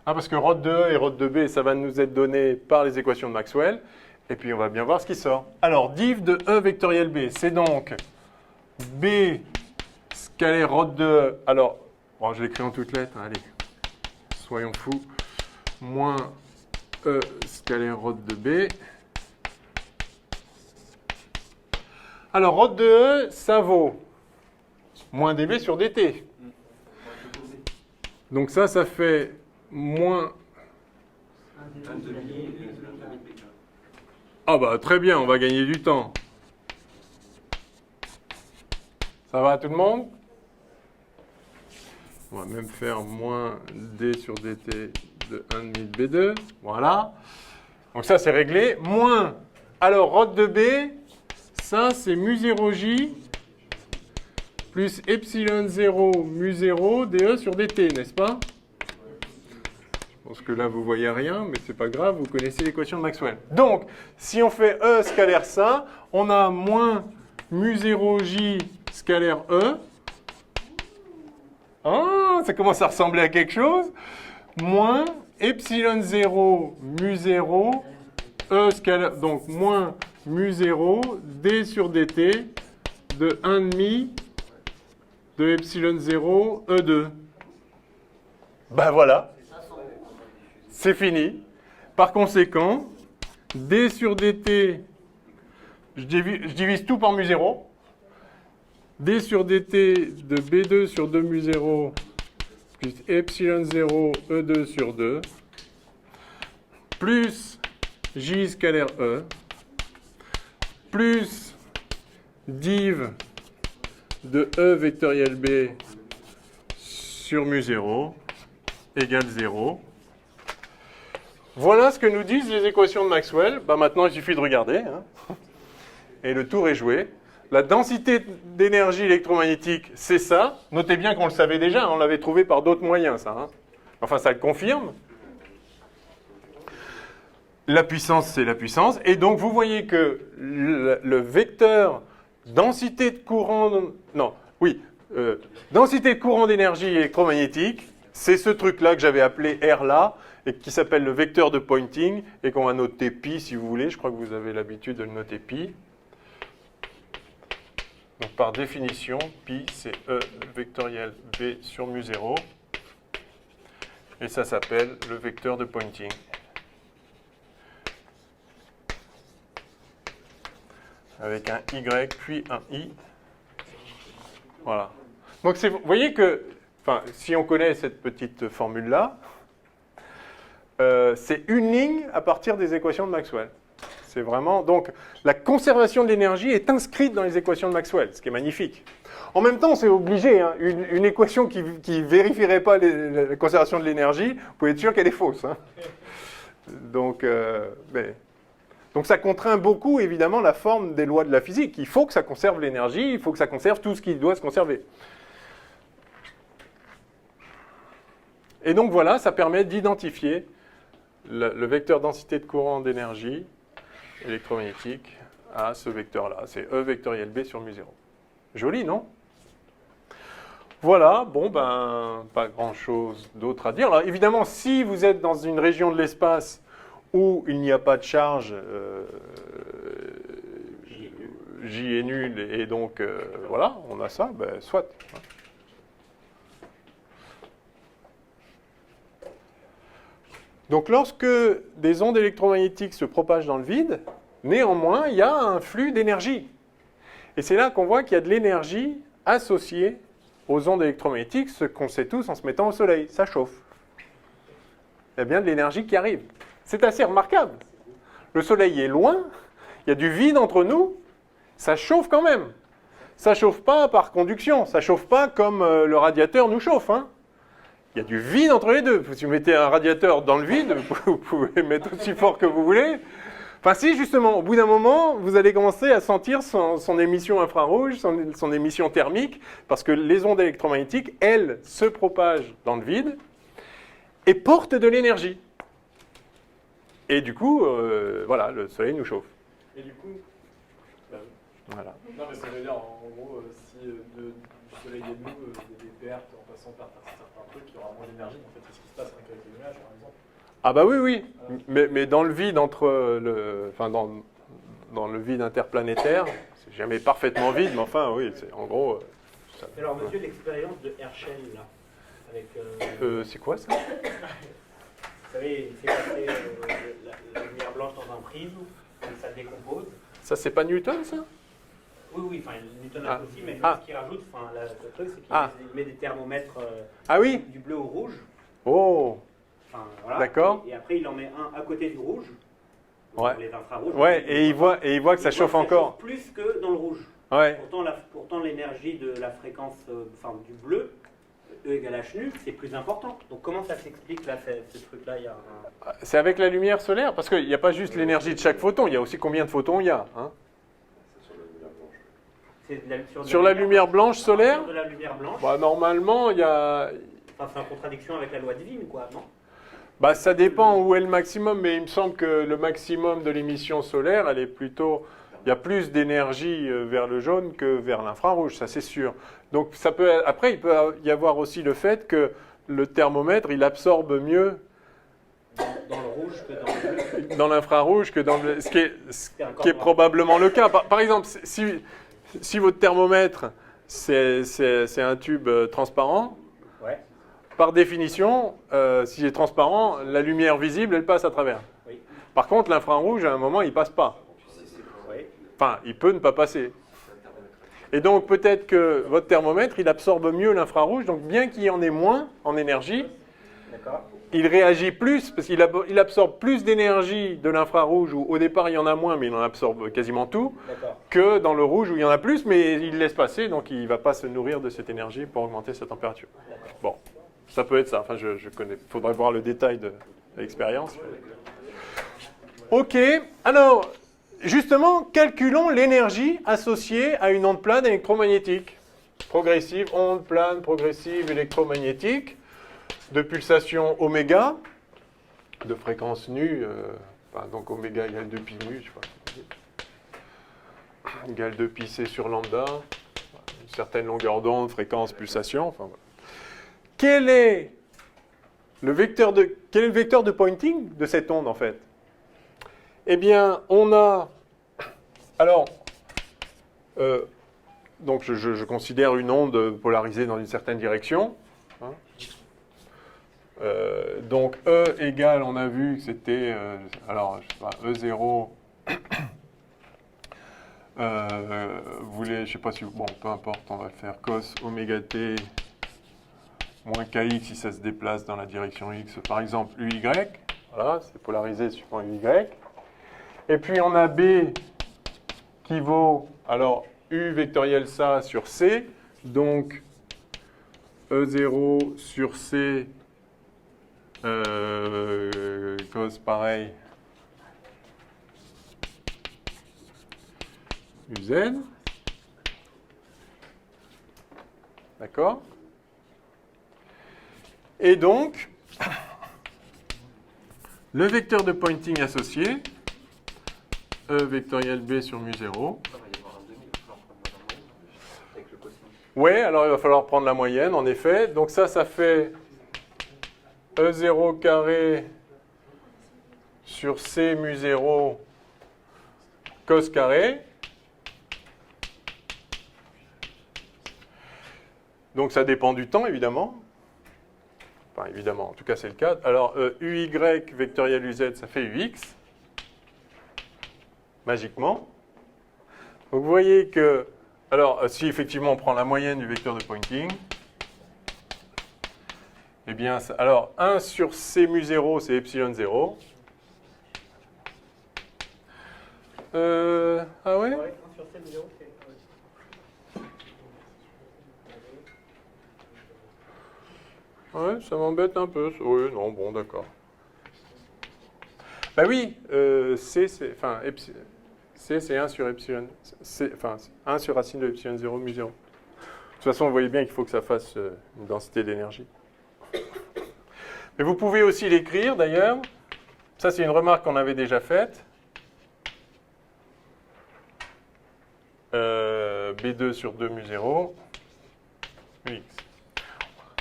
Parce que rho de E et rho de B, ça va nous être donné par les équations de Maxwell. Et puis, on va bien voir ce qui sort. Alors, div de E vectoriel B, c'est donc B scalaire rho de E. Alors, bon, je l'écris en toutes lettres. Allez, soyons fous. Moins E scalaire rho de B. Alors, rho de E, ça vaut moins dB sur dt. Donc ça fait moins... Ah bah très bien, on va gagner du temps. Ça va tout le monde? On va même faire moins d sur dt de 1,5 de B2. Voilà. Donc ça c'est réglé. Moins, alors rho de B, ça c'est mu0j plus epsilon 0 mu0 dE sur dt, n'est-ce pas? Je pense que là, vous voyez rien, mais c'est pas grave, vous connaissez l'équation de Maxwell. Donc, si on fait E scalaire ça, on a moins mu0j scalaire E. Ah, ça commence à ressembler à quelque chose. Moins epsilon 0 mu0 E scalaire, donc moins mu0 d sur dt de 1,5 de epsilon 0 E2. Ben voilà. C'est fini. Par conséquent, d sur dt, je divise tout par mu0. d sur dt de B2 sur 2 mu0 plus epsilon 0 E2 sur 2 plus j scalaire E plus div de E vectoriel B sur mu0 égale 0. Voilà ce que nous disent les équations de Maxwell. Maintenant, il suffit de regarder. Et le tour est joué. La densité d'énergie électromagnétique, c'est ça. Notez bien qu'on le savait déjà, on l'avait trouvé par d'autres moyens, ça. Enfin, ça le confirme. La puissance, c'est la puissance. Et donc, vous voyez que le vecteur densité de courant... densité de courant d'énergie électromagnétique, c'est ce truc-là que j'avais appelé R là, et qui s'appelle le vecteur de Poynting, et qu'on va noter pi si vous voulez. Je crois que vous avez l'habitude de le noter pi. Donc par définition, pi c'est E vectoriel B sur mu0. Et ça s'appelle le vecteur de Poynting. Avec un Y puis un I. Voilà. Donc vous voyez que, si on connaît cette petite formule-là, c'est une ligne à partir des équations de Maxwell. C'est vraiment... Donc, la conservation de l'énergie est inscrite dans les équations de Maxwell, ce qui est magnifique. En même temps, c'est obligé. Une équation qui ne vérifierait pas la conservation de l'énergie, vous pouvez être sûr qu'elle est fausse. Donc, ça contraint beaucoup, évidemment, la forme des lois de la physique. Il faut que ça conserve l'énergie, il faut que ça conserve tout ce qui doit se conserver. Et donc, voilà, ça permet d'identifier le vecteur densité de courant d'énergie électromagnétique à ce vecteur-là. C'est E vectoriel B sur mu0. Joli, non? Voilà, pas grand-chose d'autre à dire. Alors, évidemment, si vous êtes dans une région de l'espace où il n'y a pas de charge, J est nul, et donc, voilà, on a ça, soit. Donc lorsque des ondes électromagnétiques se propagent dans le vide, néanmoins, il y a un flux d'énergie. Et c'est là qu'on voit qu'il y a de l'énergie associée aux ondes électromagnétiques, ce qu'on sait tous en se mettant au soleil. Ça chauffe. Il y a bien de l'énergie qui arrive. C'est assez remarquable. Le soleil est loin, il y a du vide entre nous, ça chauffe quand même. Ça ne chauffe pas par conduction, ça ne chauffe pas comme le radiateur nous chauffe. Il y a du vide entre les deux. Si vous mettez un radiateur dans le vide, vous pouvez mettre aussi fort que vous voulez. Enfin si, justement, au bout d'un moment, vous allez commencer à sentir son émission infrarouge, son émission thermique, parce que les ondes électromagnétiques, elles, se propagent dans le vide et portent de l'énergie. Et du coup, voilà, le Soleil nous chauffe. Et du coup, bah, Voilà. non mais ça veut dire, en gros, si du Soleil et de nous, il y a des pertes en passant par certains trucs, il y aura moins d'énergie. En fait, c'est ce qui se passe avec les nuages, par exemple. Ah bah oui, oui. Mais dans le vide dans le vide interplanétaire, c'est jamais parfaitement vide, mais enfin, oui, c'est en gros. Alors, monsieur, l'expérience de Herschel, là, avec. C'est quoi ça? Vous savez, il fait passer la lumière blanche dans un prisme, et ça décompose. Ça, c'est pas Newton, ça? Oui, enfin, Newton a aussi, mais Ah. ce qu'il rajoute, enfin, le truc, c'est qu'il Ah. met des thermomètres Ah oui? du bleu au rouge. Oh! Enfin, voilà. D'accord. Et après, il en met un à côté du rouge. Ouais. Les infrarouges. Ouais, et il voit que ça chauffe encore. Plus que dans le rouge. Ouais. Pourtant l'énergie de la fréquence du bleu, E égale H nu, c'est plus important. Donc comment ça s'explique là, ce truc-là, il y a C'est avec la lumière solaire, parce qu'il n'y a pas juste l'énergie de chaque photon, il y a aussi combien de photons il y a. Hein? Sur la lumière blanche solaire, de la lumière blanche. bah, normalement, il y a... Enfin, c'est en contradiction avec la loi divine, quoi, non? Bah, ça dépend où est le maximum, mais il me semble que le maximum de l'émission solaire, elle est plutôt... Il y a plus d'énergie vers le jaune que vers l'infrarouge, ça c'est sûr. Donc ça peut... Après, il peut y avoir aussi le fait que le thermomètre, il absorbe mieux Dans le rouge que dans le bleu. dans l'infrarouge que dans le... Ce qui est probablement le cas. Par exemple, si votre thermomètre, c'est un tube transparent, Ouais. par définition, s'il est transparent, la lumière visible, elle passe à travers. Oui. Par contre, l'infrarouge, à un moment, il ne passe pas. Oui. Enfin, il peut ne pas passer. Et donc, peut-être que votre thermomètre, il absorbe mieux l'infrarouge. Donc, bien qu'il y en ait moins en énergie, D'accord. il réagit plus, parce qu'il absorbe plus d'énergie de l'infrarouge, où au départ, il y en a moins, mais il en absorbe quasiment tout, D'accord. que dans le rouge, où il y en a plus, mais il laisse passer, donc il ne va pas se nourrir de cette énergie pour augmenter sa température. Bon, ça peut être ça. Enfin, je connais. Il faudrait voir le détail de l'expérience. Ok, alors, justement, calculons l'énergie associée à une onde plane électromagnétique. Progressive, onde plane progressive électromagnétique, de pulsation oméga, de fréquence nue, donc oméga égale 2 pi mu, je sais pas, égale 2 pi c sur lambda, une certaine longueur d'onde, fréquence, pulsation, enfin voilà. Quel est le vecteur de pointing de cette onde, en fait? Eh bien, on a... Alors, donc je considère une onde polarisée dans une certaine direction. Hein. Donc, E égale, on a vu que c'était... alors, je sais pas, E0... je sais pas si... Bon, peu importe, on va le faire cos oméga t... moins kx si ça se déplace dans la direction x, par exemple uy, voilà, c'est polarisé suivant uy. Et puis on a b qui vaut, alors u vectoriel ça sur c, donc E0 sur c, cos pareil, uz, d'accord? Et donc, le vecteur de pointing associé, E vectoriel B sur mu0. Oui, alors il va falloir prendre la moyenne, en effet. Donc ça fait E0 carré sur C mu0 cos carré. Donc ça dépend du temps, évidemment. Enfin, évidemment, en tout cas, c'est le cas. Alors, UY vectoriel UZ, ça fait UX, magiquement. Donc, vous voyez que, alors, si effectivement on prend la moyenne du vecteur de pointing, eh bien, alors, 1 sur C mu 0, c'est epsilon 0. Ah ouais? Ouais, 1 sur 7, 0, c'est... Ouais, ça m'embête un peu. Oui, non, bon, d'accord. Bah oui, C, c'est 1 sur epsilon. Enfin, 1 sur racine de epsilon 0 mu 0. De toute façon, vous voyez bien qu'il faut que ça fasse une densité d'énergie. Mais vous pouvez aussi l'écrire, d'ailleurs. Ça, c'est une remarque qu'on avait déjà faite. B2 sur 2 mu 0, Ux.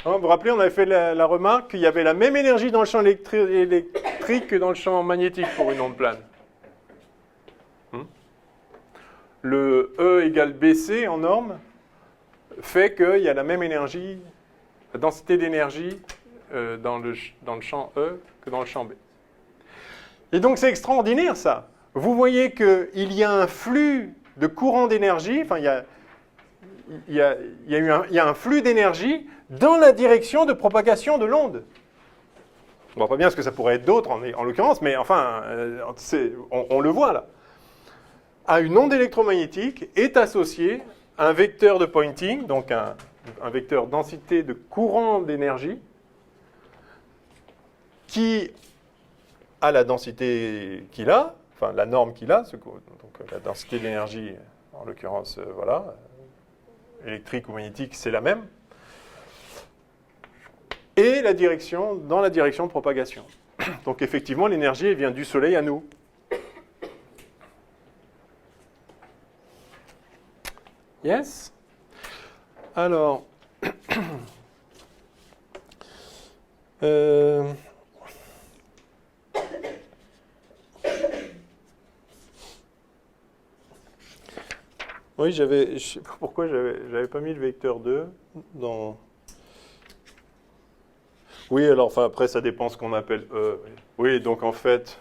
Vous vous rappelez, on avait fait la remarque qu'il y avait la même énergie dans le champ électrique que dans le champ magnétique pour une onde plane. Le E égale BC en norme fait qu'il y a la même énergie, la densité d'énergie dans le champ E que dans le champ B. Et donc c'est extraordinaire ça. Vous voyez qu'il y a un flux de courant d'énergie, enfin il y a un flux d'énergie dans la direction de propagation de l'onde. On voit pas bien ce que ça pourrait être d'autre en l'occurrence, mais enfin, on le voit là. À une onde électromagnétique est associé un vecteur de Poynting, donc un vecteur densité de courant d'énergie, qui a la densité qu'il a, enfin la norme qu'il a, donc la densité d'énergie, en l'occurrence, voilà, électrique ou magnétique, c'est la même, et la direction, dans la direction de propagation. Donc effectivement, l'énergie vient du Soleil à nous. Yes? Alors, oui, je sais pas pourquoi j'avais pas mis le vecteur 2 dans... Oui, alors, enfin, après, ça dépend ce qu'on appelle E. Oui, donc en fait...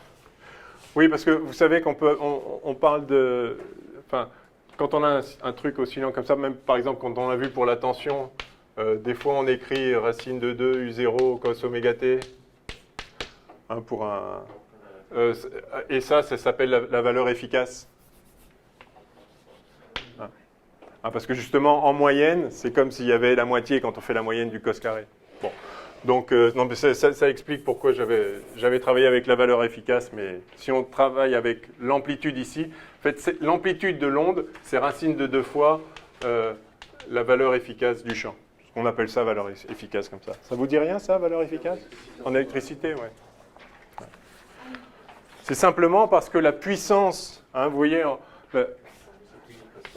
Oui, parce que vous savez on parle de... Enfin, quand on a un truc oscillant comme ça, même par exemple quand on l'a vu pour la tension, des fois on écrit racine de 2 U0 cos oméga t, hein, pour un... et ça s'appelle la valeur efficace. Hein, parce que justement, en moyenne, c'est comme s'il y avait la moitié quand on fait la moyenne du cos carré. Bon. Donc, non, mais ça explique pourquoi j'avais travaillé avec la valeur efficace, mais si on travaille avec l'amplitude ici, en fait, l'amplitude de l'onde, c'est racine de 2 fois la valeur efficace du champ. On appelle ça valeur efficace comme ça. Ça vous dit rien, ça, valeur efficace? En électricité, ouais. C'est simplement parce que la puissance, hein, vous voyez,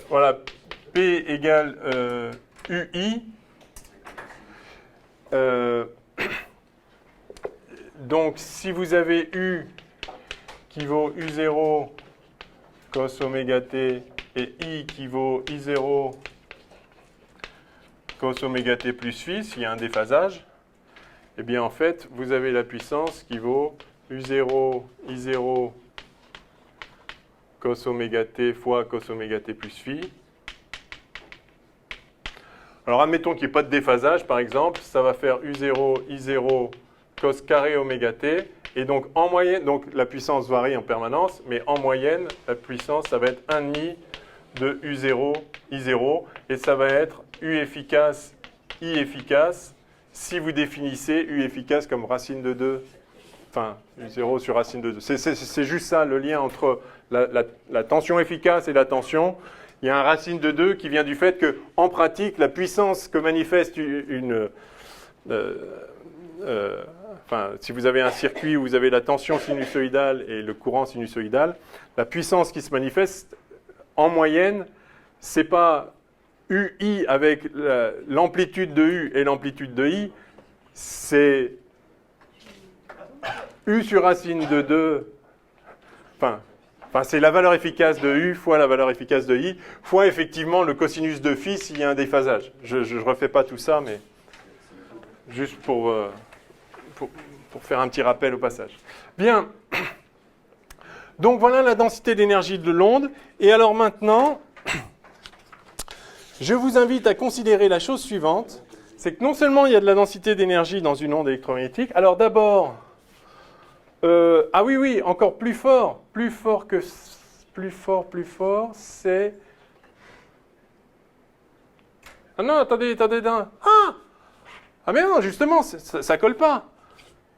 voilà, P égale UI. Donc, si vous avez U qui vaut U0 cos oméga t et I qui vaut I0 cos oméga t plus phi, s'il y a un déphasage, eh bien, en fait, vous avez la puissance qui vaut U0, I0 cos oméga t fois cos oméga t plus phi. Alors, admettons qu'il n'y ait pas de déphasage, par exemple, ça va faire U0, I0 cos carré oméga t. Et donc, en moyenne, donc la puissance varie en permanence, mais en moyenne, la puissance, ça va être 1,5 de U0, I0. Et ça va être U efficace, I efficace, si vous définissez U efficace comme racine de 2, enfin, U0 sur racine de 2. C'est juste ça, le lien entre la tension efficace et la tension. Il y a un racine de 2 qui vient du fait que, en pratique, la puissance que manifeste enfin, si vous avez un circuit où vous avez la tension sinusoïdale et le courant sinusoïdal, la puissance qui se manifeste, en moyenne, c'est pas UI avec l'amplitude de U et l'amplitude de I, c'est U sur racine de 2, enfin, c'est la valeur efficace de U fois la valeur efficace de I, fois effectivement le cosinus de phi s'il y a un déphasage. Je ne refais pas tout ça, mais juste pour faire un petit rappel au passage. Bien. Donc voilà la densité d'énergie de l'onde. Et alors maintenant, je vous invite à considérer la chose suivante. C'est que non seulement il y a de la densité d'énergie dans une onde électromagnétique, alors d'abord... ah oui, encore plus fort, c'est... Ah non, attendez. Ah mais non, justement, ça colle pas.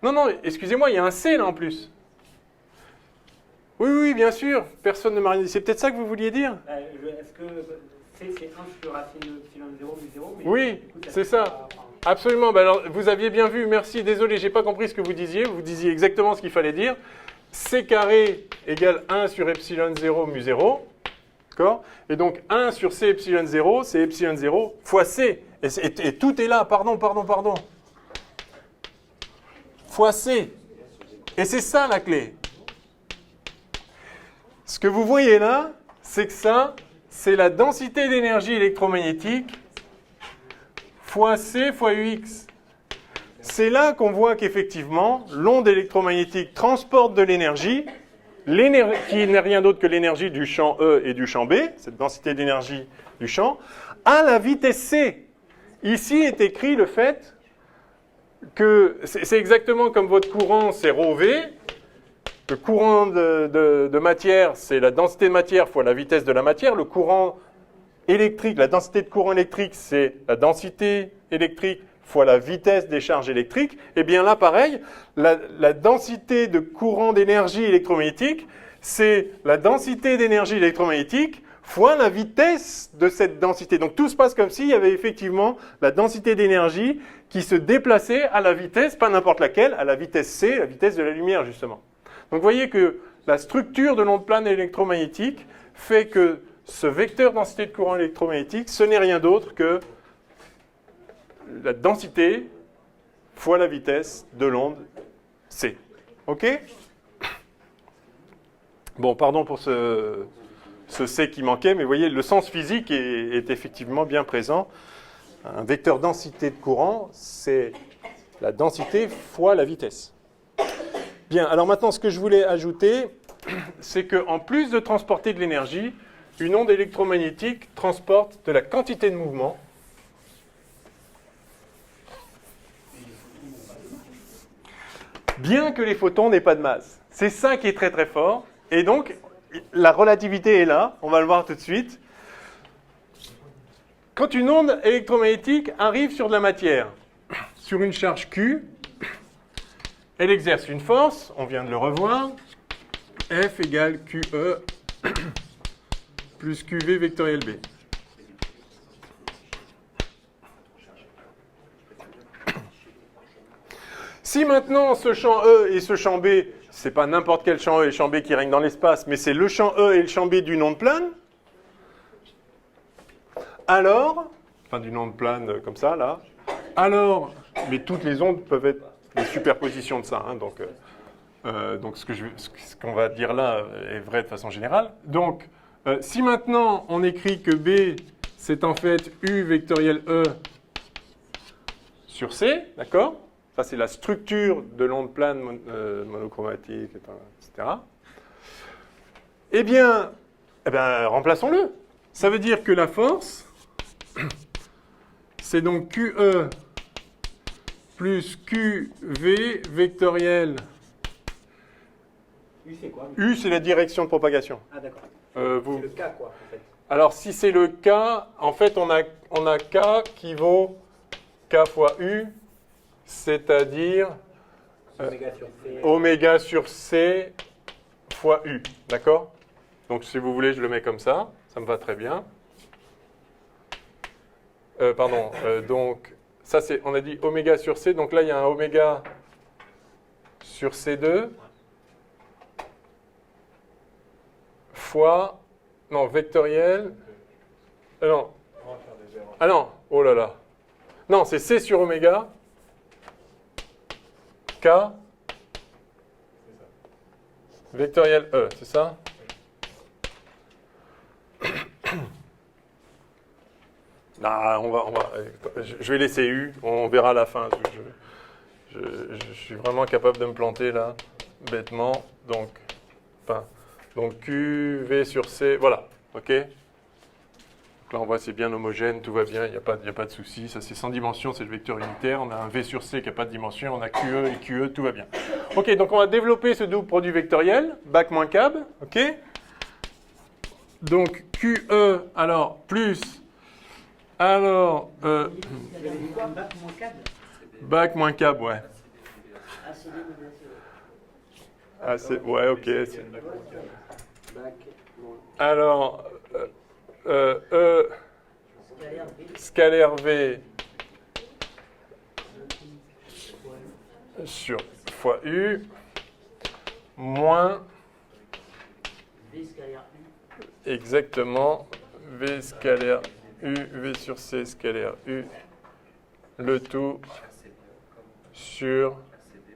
Non, excusez-moi, il y a un C là en plus. Oui, bien sûr. Personne ne m'a rien dit. C'est peut-être ça que vous vouliez dire? Est-ce que C, c'est 1 sur racine de epsilon 0 mu 0 mais Oui, du coup, c'est fait ça. pas- enfin, Absolument. Ben alors, vous aviez bien vu. Merci. Désolé, j'ai pas compris ce que vous disiez. Vous disiez exactement ce qu'il fallait dire. C carré égale 1 sur epsilon 0 mu 0. D'accord? Et donc 1 sur C epsilon 0, c'est epsilon 0 fois C. Et tout est là. Pardon. Fois C. Et c'est ça la clé. Ce que vous voyez là, c'est que ça, c'est la densité d'énergie électromagnétique fois C fois UX. C'est là qu'on voit qu'effectivement, l'onde électromagnétique transporte de l'énergie, qui n'est rien d'autre que l'énergie du champ E et du champ B, cette densité d'énergie du champ, à la vitesse C. Ici est écrit le fait que c'est exactement comme votre courant, c'est ρV. Le courant de matière, c'est la densité de matière fois la vitesse de la matière. Le courant électrique, la densité de courant électrique, c'est la densité électrique fois la vitesse des charges électriques. Et bien là, pareil, la densité de courant d'énergie électromagnétique, c'est la densité d'énergie électromagnétique fois la vitesse de cette densité. Donc tout se passe comme s'il y avait effectivement la densité d'énergie qui se déplaçait à la vitesse, pas n'importe laquelle, à la vitesse C, la vitesse de la lumière justement. Donc vous voyez que la structure de l'onde plane électromagnétique fait que ce vecteur densité de courant électromagnétique, ce n'est rien d'autre que la densité fois la vitesse de l'onde C. OK? Bon, pardon pour ce C qui manquait, mais vous voyez, le sens physique est effectivement bien présent. Un vecteur densité de courant, c'est la densité fois la vitesse. Bien, alors maintenant, ce que je voulais ajouter, c'est qu'en plus de transporter de l'énergie, une onde électromagnétique transporte de la quantité de mouvement. Bien que les photons n'aient pas de masse. C'est ça qui est très très fort. Et donc, la relativité est là, on va le voir tout de suite. Quand une onde électromagnétique arrive sur de la matière, sur une charge Q, elle exerce une force, on vient de le revoir, F égale QE plus QV vectoriel B. Si maintenant ce champ E et ce champ B, c'est pas n'importe quel champ E et champ B qui règne dans l'espace, mais c'est le champ E et le champ B d'une onde plane, alors, enfin d'une onde plane comme ça, là, alors, mais toutes les ondes peuvent être des superpositions de ça, hein, donc ce qu'on va dire là est vrai de façon générale. Donc, si maintenant on écrit que B, c'est en fait U vectoriel E sur C, d'accord? Ça, c'est la structure de l'onde plane monochromatique, etc. Eh bien, remplaçons-le. Ça veut dire que la force, c'est donc QE plus QV vectoriel. U, c'est quoi? U, c'est la direction de propagation. Ah, d'accord. C'est le K, quoi, en fait. Alors, si c'est le K, en fait, on a K qui vaut K fois U, c'est-à-dire oméga sur C fois U. D'accord? Donc, si vous voulez, je le mets comme ça. Ça me va très bien. Donc, ça, c'est, on a dit oméga sur C. Donc là, il y a un oméga sur C2 fois, non, vectoriel. Non. Ah non, oh là là. Non, c'est C sur oméga. K. Vectoriel E, c'est ça? Ah, je vais laisser U, on verra à la fin. Je suis vraiment capable de me planter là, bêtement. Donc Q, V sur C, voilà, ok? Donc là, on voit c'est bien homogène, tout va bien, il n'y a pas de souci. Ça, c'est sans dimension, c'est le vecteur unitaire. On a un V sur C qui n'a pas de dimension, on a QE et QE, tout va bien. Ok, donc on va développer ce double produit vectoriel, bac moins cab, ok? Donc QE, alors, plus... Alors, bac moins cab, ouais. Ah, ouais, ok. Bac, bon. Alors, E scalaire V sur fois U moins V scalaire U. exactement V scalaire U, V sur C scalaire U, le tout sur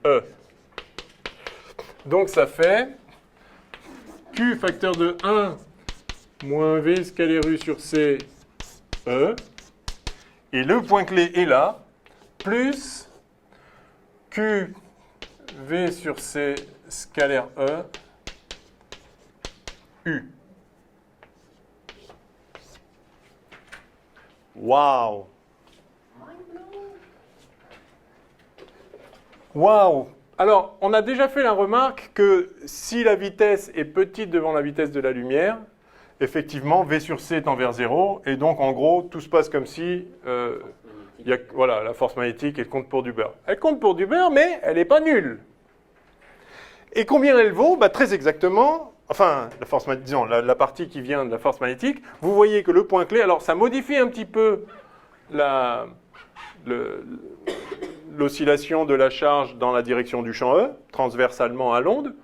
E. Donc ça fait Q facteur de 1 moins V scalaire U sur C, E. Et le point clé est là, plus Q V sur C scalaire E, U. Waouh! Waouh! Alors, on a déjà fait la remarque que si la vitesse est petite devant la vitesse de la lumière, effectivement, V sur C tend vers 0, et donc, en gros, tout se passe comme si voilà, la force magnétique, elle compte pour du beurre. Elle compte pour du beurre, mais elle n'est pas nulle. Et combien elle vaut? Très exactement, enfin, la force, disons, la partie qui vient de la force magnétique, vous voyez que le point clé, alors ça modifie un petit peu l'oscillation de la charge dans la direction du champ E, transversalement à l'onde,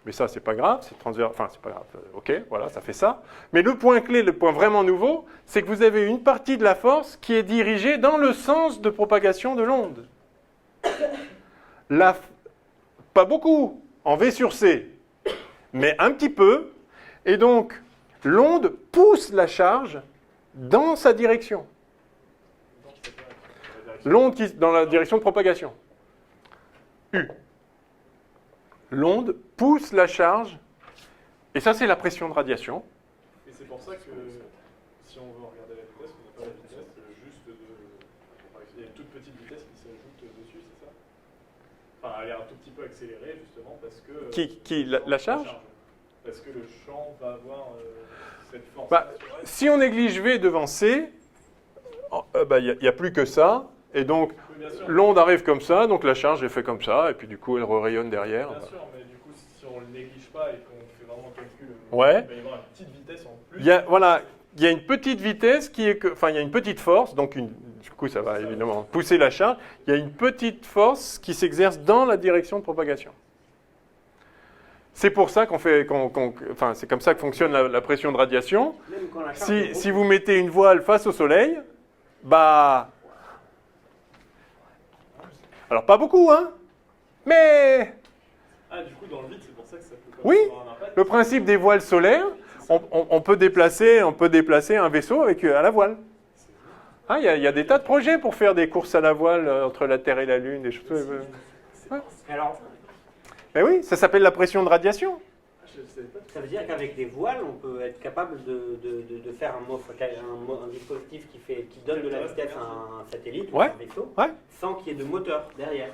mais ça, c'est pas grave, c'est enfin, c'est pas grave, ok, voilà, ça fait ça. Mais le point clé, le point vraiment nouveau, c'est que vous avez une partie de la force qui est dirigée dans le sens de propagation de l'onde. Pas beaucoup, en V sur C, mais un petit peu, et donc l'onde pousse la charge dans sa direction. L'onde dans la direction de propagation. U. L'onde pousse la charge, et ça c'est la pression de radiation. Et c'est pour ça que si on veut regarder la vitesse, on n'a pas la vitesse juste de... Il y a une toute petite vitesse qui s'ajoute dessus, c'est ça? Enfin, elle est un tout petit peu accélérée justement parce que... La charge? Parce que le champ va avoir cette force. Si on néglige V devant C, il n'y a plus que ça. Et donc, oui, l'onde arrive comme ça, donc la charge est faite comme ça, et puis du coup, elle rayonne derrière. Bien sûr, mais du coup, si on ne le néglige pas et qu'on fait vraiment un calcul, ouais. Il va y avoir une petite vitesse en plus. Il y a une petite vitesse qui est enfin, il y a une petite force, donc du coup, ça va évidemment pousser la charge. Il y a une petite force qui s'exerce dans la direction de propagation. C'est pour ça enfin, c'est comme ça que fonctionne la pression de radiation. Si vous mettez une voile face au soleil, alors pas beaucoup, hein, mais... Ah, du coup, dans le vide, c'est pour ça que ça peut oui, avoir un impact. le principe des voiles solaires, on peut déplacer un vaisseau à la voile. Il y a des tas de projets pour faire des courses à la voile entre la Terre et la Lune, des choses. Ouais. Alors, mais oui, ça s'appelle la pression de radiation. ça veut dire qu'avec des voiles, on peut être capable de faire un dispositif qui donne de la vitesse à un satellite ou ouais. un vaisseau, Ouais. sans qu'il y ait de moteur derrière.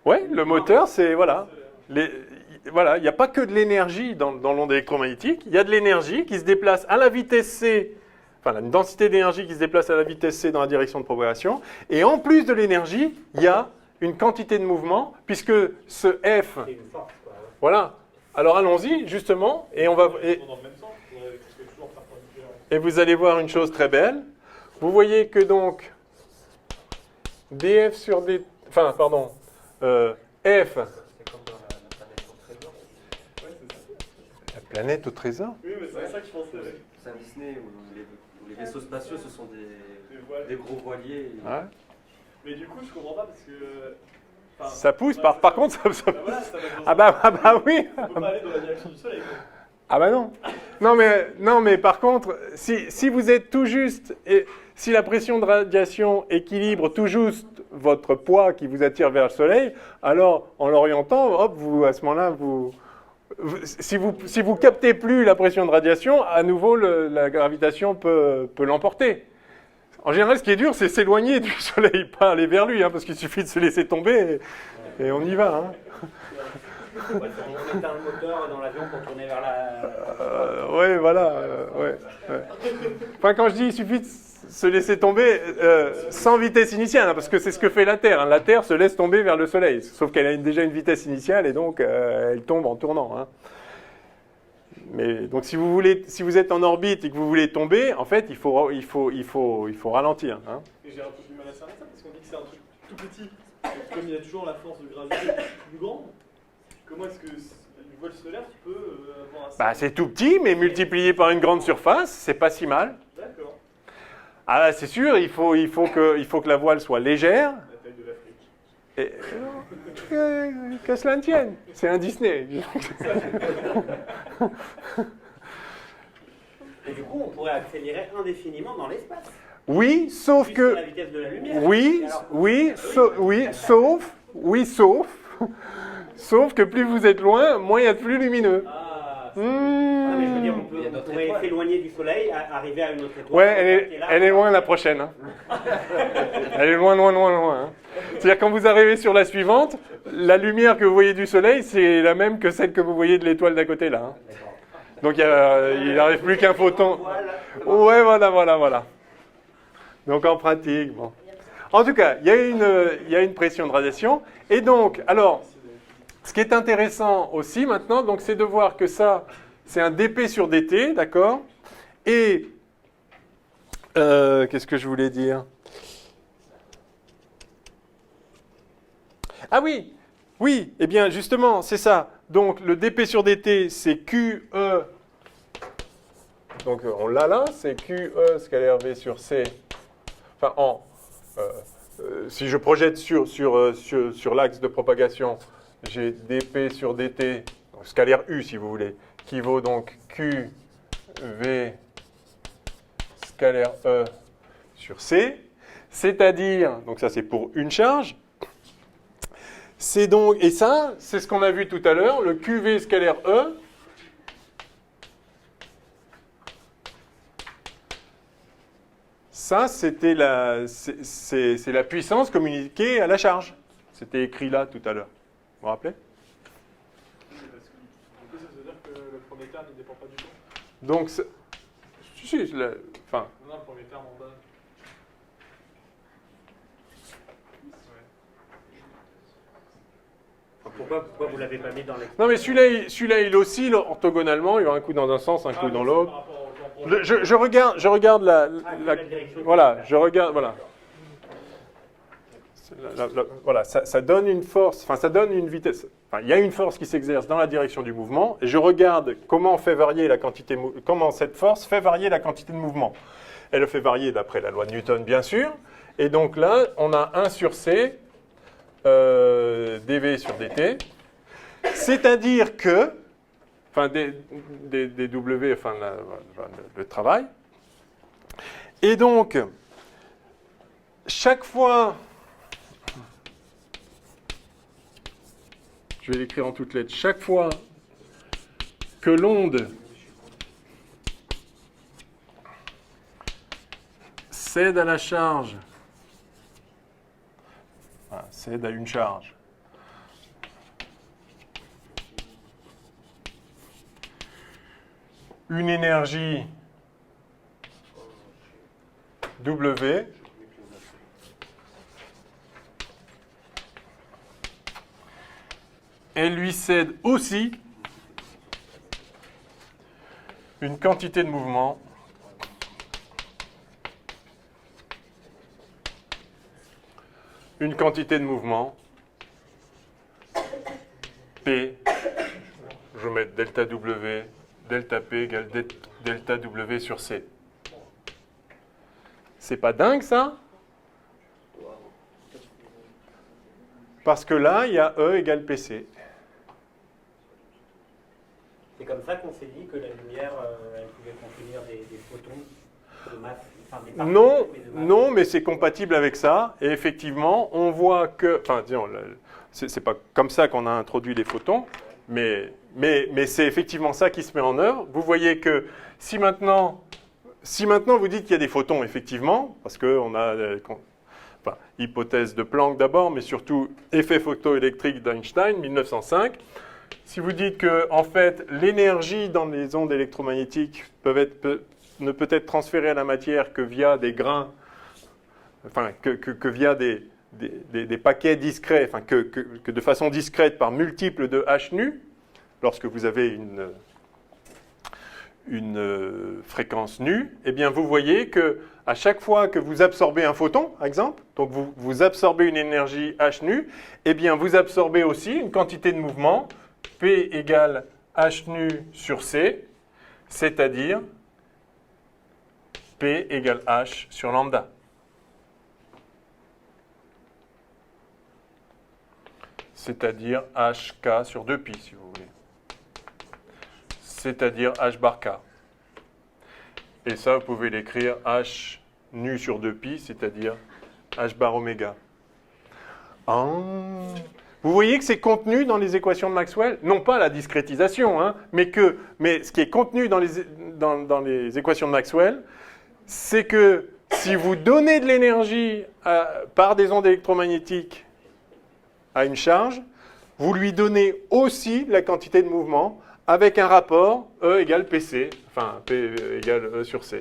Oui, le moteur, c'est... Voilà. Il n'y a pas que de l'énergie dans l'onde électromagnétique. Il y a de l'énergie qui se déplace à la vitesse C, enfin, une densité d'énergie qui se déplace à la vitesse C dans la direction de propagation. Et en plus de l'énergie, il y a une quantité de mouvement, puisque ce F... C'est une force, quoi. Ouais. Voilà. Alors allons-y, justement, et on va... Et vous allez voir une chose très belle. Vous voyez que donc, df sur d... Enfin, pardon, F... La planète au trésor. Oui, mais c'est ça que je pensais. C'est un Disney où les vaisseaux spatiaux, ce sont des gros voiliers. Ouais. Mais du coup, je comprends pas parce que... Ça pousse, par contre, ça... Voilà, ça va oui. On peut pas aller dans la direction du soleil. Quoi. Ah bah non. Non mais par contre, si vous êtes tout juste, et si la pression de radiation équilibre tout juste votre poids qui vous attire vers le soleil, alors en l'orientant, hop, à ce moment-là, si vous captez plus la pression de radiation, à nouveau la gravitation peut l'emporter. En général, ce qui est dur, c'est s'éloigner du soleil, pas aller vers lui, parce qu'il suffit de se laisser tomber et on y va. On éteint le moteur dans l'avion pour tourner vers la... Oui, voilà. Ouais. Enfin, quand je dis il suffit de se laisser tomber sans vitesse initiale, hein, parce que c'est ce que fait la Terre. Hein. La Terre se laisse tomber vers le Soleil, sauf qu'elle a déjà une vitesse initiale et donc elle tombe en tournant. Hein. Mais donc si vous êtes en orbite et que vous voulez tomber, en fait, il faut ralentir. Hein. Et j'ai un peu du mal à cerner ça parce qu'on dit que c'est un truc tout petit. Donc, comme il y a toujours la force de gravité plus grande, comment est-ce que une voile solaire peut avoir un... Bah, c'est tout petit, mais multiplié par une grande surface, c'est pas si mal. D'accord. Ah, c'est sûr, il faut que la voile soit légère. La taille de l'Afrique. Et, que cela ne tienne, c'est un Disney. Et du coup, on pourrait accélérer indéfiniment dans l'espace. Oui, sauf Puisque que... la vitesse de la lumière. Oui, Et alors, sauf que plus vous êtes loin, moins il y a de flux lumineux. Ah, mais je veux dire, Il y a on d'autres pourrait étoiles. s'éloigner du Soleil, arriver à une autre étoile. Ouais, et là, elle est loin la prochaine. Hein. Elle est loin. Hein. C'est-à-dire quand vous arrivez sur la suivante, la lumière que vous voyez du Soleil, c'est la même que celle que vous voyez de l'étoile d'à côté là. Hein. D'accord. Donc il n'arrive plus qu'un photon. Ouais, voilà. Donc en pratique, bon. En tout cas, il y a une pression de radiation. Et donc, alors, ce qui est intéressant aussi maintenant, donc, c'est de voir que ça, c'est un dp sur dt, d'accord? Et, qu'est-ce que je voulais dire? Ah oui, eh bien justement, c'est ça. Donc le dp sur dt, c'est QE. Donc on l'a là, c'est QE scalaire V sur C. Enfin, si je projette sur l'axe de propagation, j'ai dp sur dt, donc scalaire U si vous voulez, qui vaut donc QV scalaire E sur C. C'est-à-dire, donc ça c'est pour une charge, c'est donc, et ça, c'est ce qu'on a vu tout à l'heure, le QV scalaire E, ça, c'est la puissance communiquée à la charge. C'était écrit là tout à l'heure. Vous vous rappelez? Parce que, du coup, ça veut dire que le premier terme ne dépend pas du temps. Donc, enfin, Non, le premier terme en bas. Pourquoi vous ne l'avez pas mis dans l'expérience? non mais celui-là, il oscille orthogonalement, il y a un coup dans un sens, un coup dans l'autre. Je regarde la direction. voilà, je regarde, voilà. Voilà, ça donne une force, enfin ça donne une vitesse. Enfin, il y a une force qui s'exerce dans la direction du mouvement, et je regarde comment fait varier la quantité, comment cette force fait varier la quantité de mouvement. Elle le fait varier d'après la loi de Newton, bien sûr. Et donc là, on a 1 sur C, dV sur dt. C'est-à-dire que, enfin, des W, enfin, le travail. Et donc, chaque fois, je vais l'écrire en toutes lettres, chaque fois que l'onde cède à la charge, enfin, cède à une charge, une énergie W, elle lui cède aussi une quantité de mouvement P, je vais mettre delta W, delta P égale delta W sur C. C'est pas dingue ça? Parce que là, il y a E égale PC. C'est comme ça qu'on s'est dit que la lumière, elle pouvait contenir des photons de masse, enfin des particules, Non, mais de masse. non, mais c'est compatible avec ça. Et effectivement, on voit que, enfin, disons, c'est pas comme ça qu'on a introduit les photons, mais c'est effectivement ça qui se met en œuvre. Vous voyez que si maintenant vous dites qu'il y a des photons, effectivement, parce qu'on a, enfin, hypothèse de Planck d'abord, mais surtout effet photoélectrique d'Einstein, 1905. si vous dites que en fait, l'énergie dans les ondes électromagnétiques ne peut être transférée à la matière que via des grains, enfin, que via des paquets discrets, enfin, que de façon discrète par multiples de h nu, lorsque vous avez une fréquence nue, eh bien vous voyez que à chaque fois que vous absorbez un photon, par exemple, donc vous absorbez une énergie h nu, eh bien vous absorbez aussi une quantité de mouvement P égale h nu sur C, c'est-à-dire P égale h sur lambda. C'est-à-dire hk sur 2pi, si vous voulez. C'est-à-dire h bar k. Et ça, vous pouvez l'écrire h nu sur 2pi, c'est-à-dire h bar oméga. Oh. Vous voyez que c'est contenu dans les équations de Maxwell, non pas la discrétisation, hein, mais ce qui est contenu dans les équations de Maxwell, c'est que si vous donnez de l'énergie par des ondes électromagnétiques à une charge, vous lui donnez aussi la quantité de mouvement avec un rapport E égale PC, enfin P égale E sur C.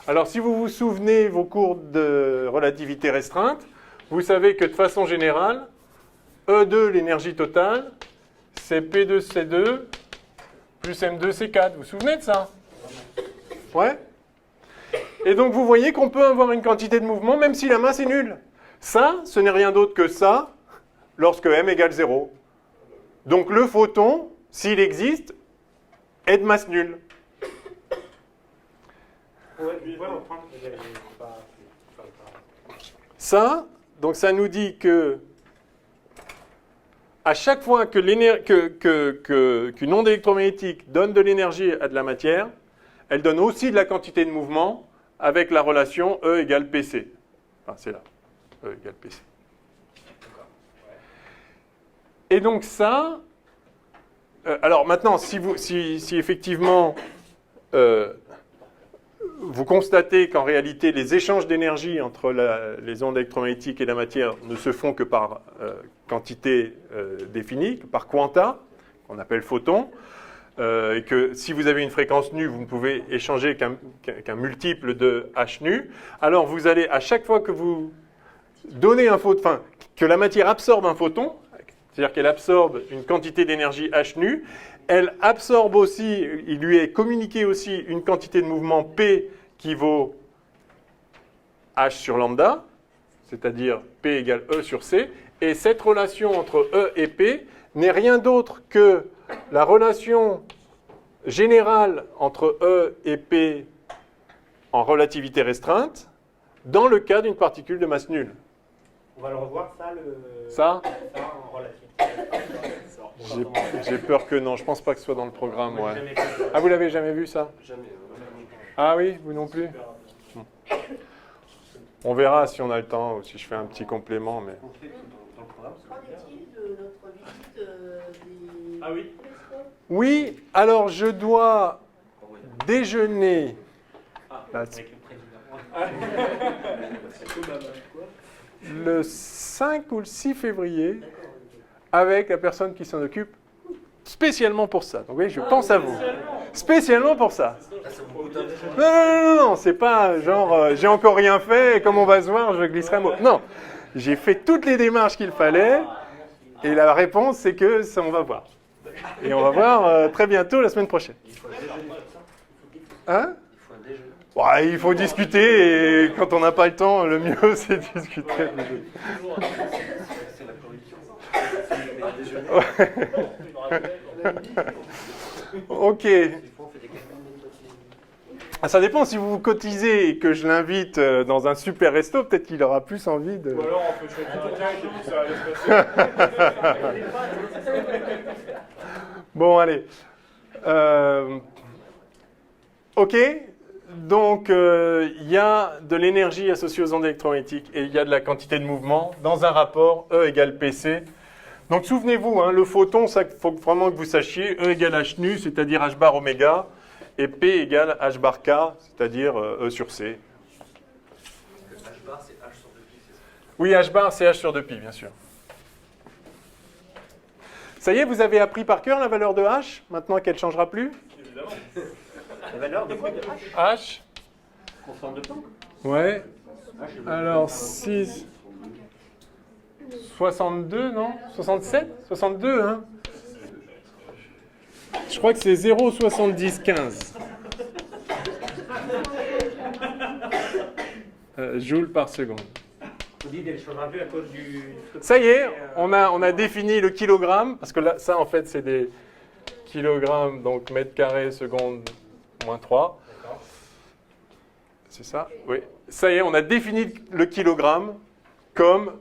Alors si vous vous souvenez vos cours de relativité restreinte, vous savez que de façon générale, E2, l'énergie totale, c'est P2C2 plus M2C4. Vous vous souvenez de ça? Ouais? Et donc vous voyez qu'on peut avoir une quantité de mouvement même si la masse est nulle. Ça, ce n'est rien d'autre que ça lorsque M égale 0. Donc le photon, s'il existe, est de masse nulle. Ça, donc ça nous dit que à chaque fois qu'une onde électromagnétique donne de l'énergie à de la matière, elle donne aussi de la quantité de mouvement avec la relation E égale PC. Enfin, c'est là. E égale PC. Et donc ça... alors maintenant, si effectivement vous constatez qu'en réalité les échanges d'énergie entre les ondes électromagnétiques et la matière ne se font que par quantité définie, par quanta, qu'on appelle photons, et que si vous avez une fréquence nue, vous ne pouvez échanger qu'un multiple de h nu, alors vous allez, à chaque fois que vous donnez un photon, enfin, que la matière absorbe un photon, c'est-à-dire qu'elle absorbe une quantité d'énergie h nu, elle absorbe aussi, il lui est communiqué aussi une quantité de mouvement P qui vaut h sur lambda, c'est-à-dire P égale E sur C, et cette relation entre E et P n'est rien d'autre que la relation générale entre E et P en relativité restreinte dans le cas d'une particule de masse nulle. On va le revoir, Ça en relativité. J'ai peur que non, je pense pas que ce soit dans le programme. Ouais. Ah, vous l'avez jamais vu ça? Jamais. Ah oui, vous non plus? On verra si on a le temps ou si je fais un petit complément. Mais... On fait tout dans le programme. Qu'en est-il de notre visite des... Ah oui. Oui, alors je dois déjeuner. Avec le président. Le 5 ou le 6 février avec la personne qui s'en occupe spécialement pour ça. Donc vous voyez, je pense à vous. Spécialement pour ça. Non, c'est pas genre j'ai encore rien fait et comme on va se voir, je glisserai un mot. Non, j'ai fait toutes les démarches qu'il fallait et la réponse c'est que ça, on va voir. Et on va voir très bientôt la semaine prochaine. Hein? Ouais, il faut discuter et quand on n'a pas le temps, le mieux c'est de discuter. C'est la corruption. Ok. Ça dépend si vous cotisez et que je l'invite dans un super resto, peut-être qu'il aura plus envie de... Ou alors on peut choisir quelqu'un qui ça allait se passer. Bon, allez. Ok. Donc, il y a de l'énergie associée aux ondes électromagnétiques et il y a de la quantité de mouvement dans un rapport E égale PC. Donc, souvenez-vous, hein, le photon, il faut vraiment que vous sachiez, E égale h nu, c'est-à-dire h bar oméga, et P égale h bar k, c'est-à-dire E sur C. H bar, c'est H sur 2pi, c'est ça? Oui, h bar, c'est h sur 2pi, bien sûr. Ça y est, vous avez appris par cœur la valeur de H, maintenant qu'elle ne changera plus? Évidemment. La valeur de quoi de H? H. Constante de Planck. Ouais. Alors, 6... 62, non? 67? 62, hein? Je crois que c'est 0,7015. Joules par seconde. Vous dites qu'elle changera plus à cause du... Ça y est, on a défini le kilogramme, parce que là, ça en fait c'est des kilogrammes, donc mètre carré seconde moins 3. C'est ça? Oui. Ça y est, on a défini le kilogramme comme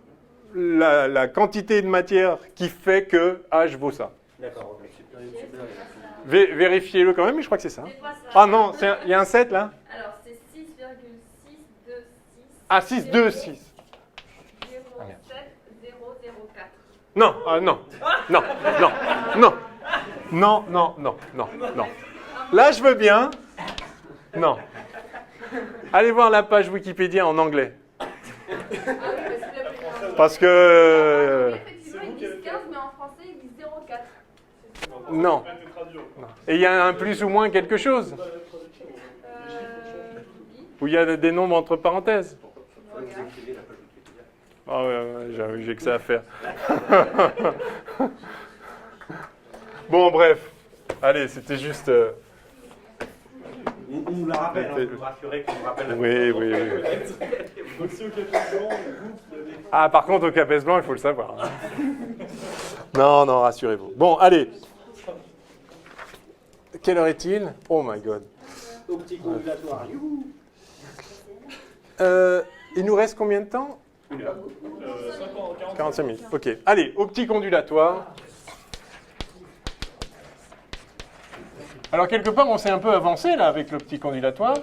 la quantité de matière qui fait que H vaut ça. D'accord, ok. Vérifiez-le quand même, mais je crois que c'est ça. C'est quoi ça? Ah non, il y a un 7 là? Alors, c'est 6,626. Ah, 626. 07004. Non, non, non, non, non, non, non, non, non, non. Là, je veux bien. Non. Allez voir la page Wikipédia en anglais. Ah oui, Parce que... effectivement, ils disent 15, mais en français, ils disent 04. Non. Et il y a un plus ou moins quelque chose. Où il y a des nombres entre parenthèses. Ah ouais, j'ai que ça à faire. Bon, bref. Allez, c'était juste... On nous la rappelle, hein, vous rassurez qu'on nous rappelle la Oui, oui, oui. Ah, par contre, au Capes Blanc, il faut le savoir. Non, non, rassurez-vous. Bon, allez. Quelle heure est-il? Oh my God. Au petit condulatoire. Youhou. Il nous reste combien de temps? 45 minutes. Ok. Allez, au petit condulatoire. Alors, quelque part, on s'est un peu avancé là avec le petit condulatoire.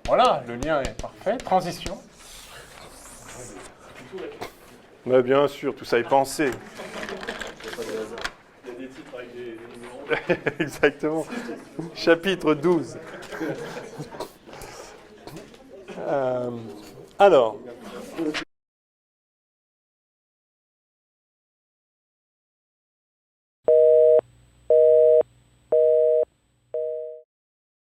Voilà, le lien est parfait. Transition. Mais bien sûr, tout ça est pensé. Il y a des titres avec des numéros. Exactement. Chapitre 12. Alors,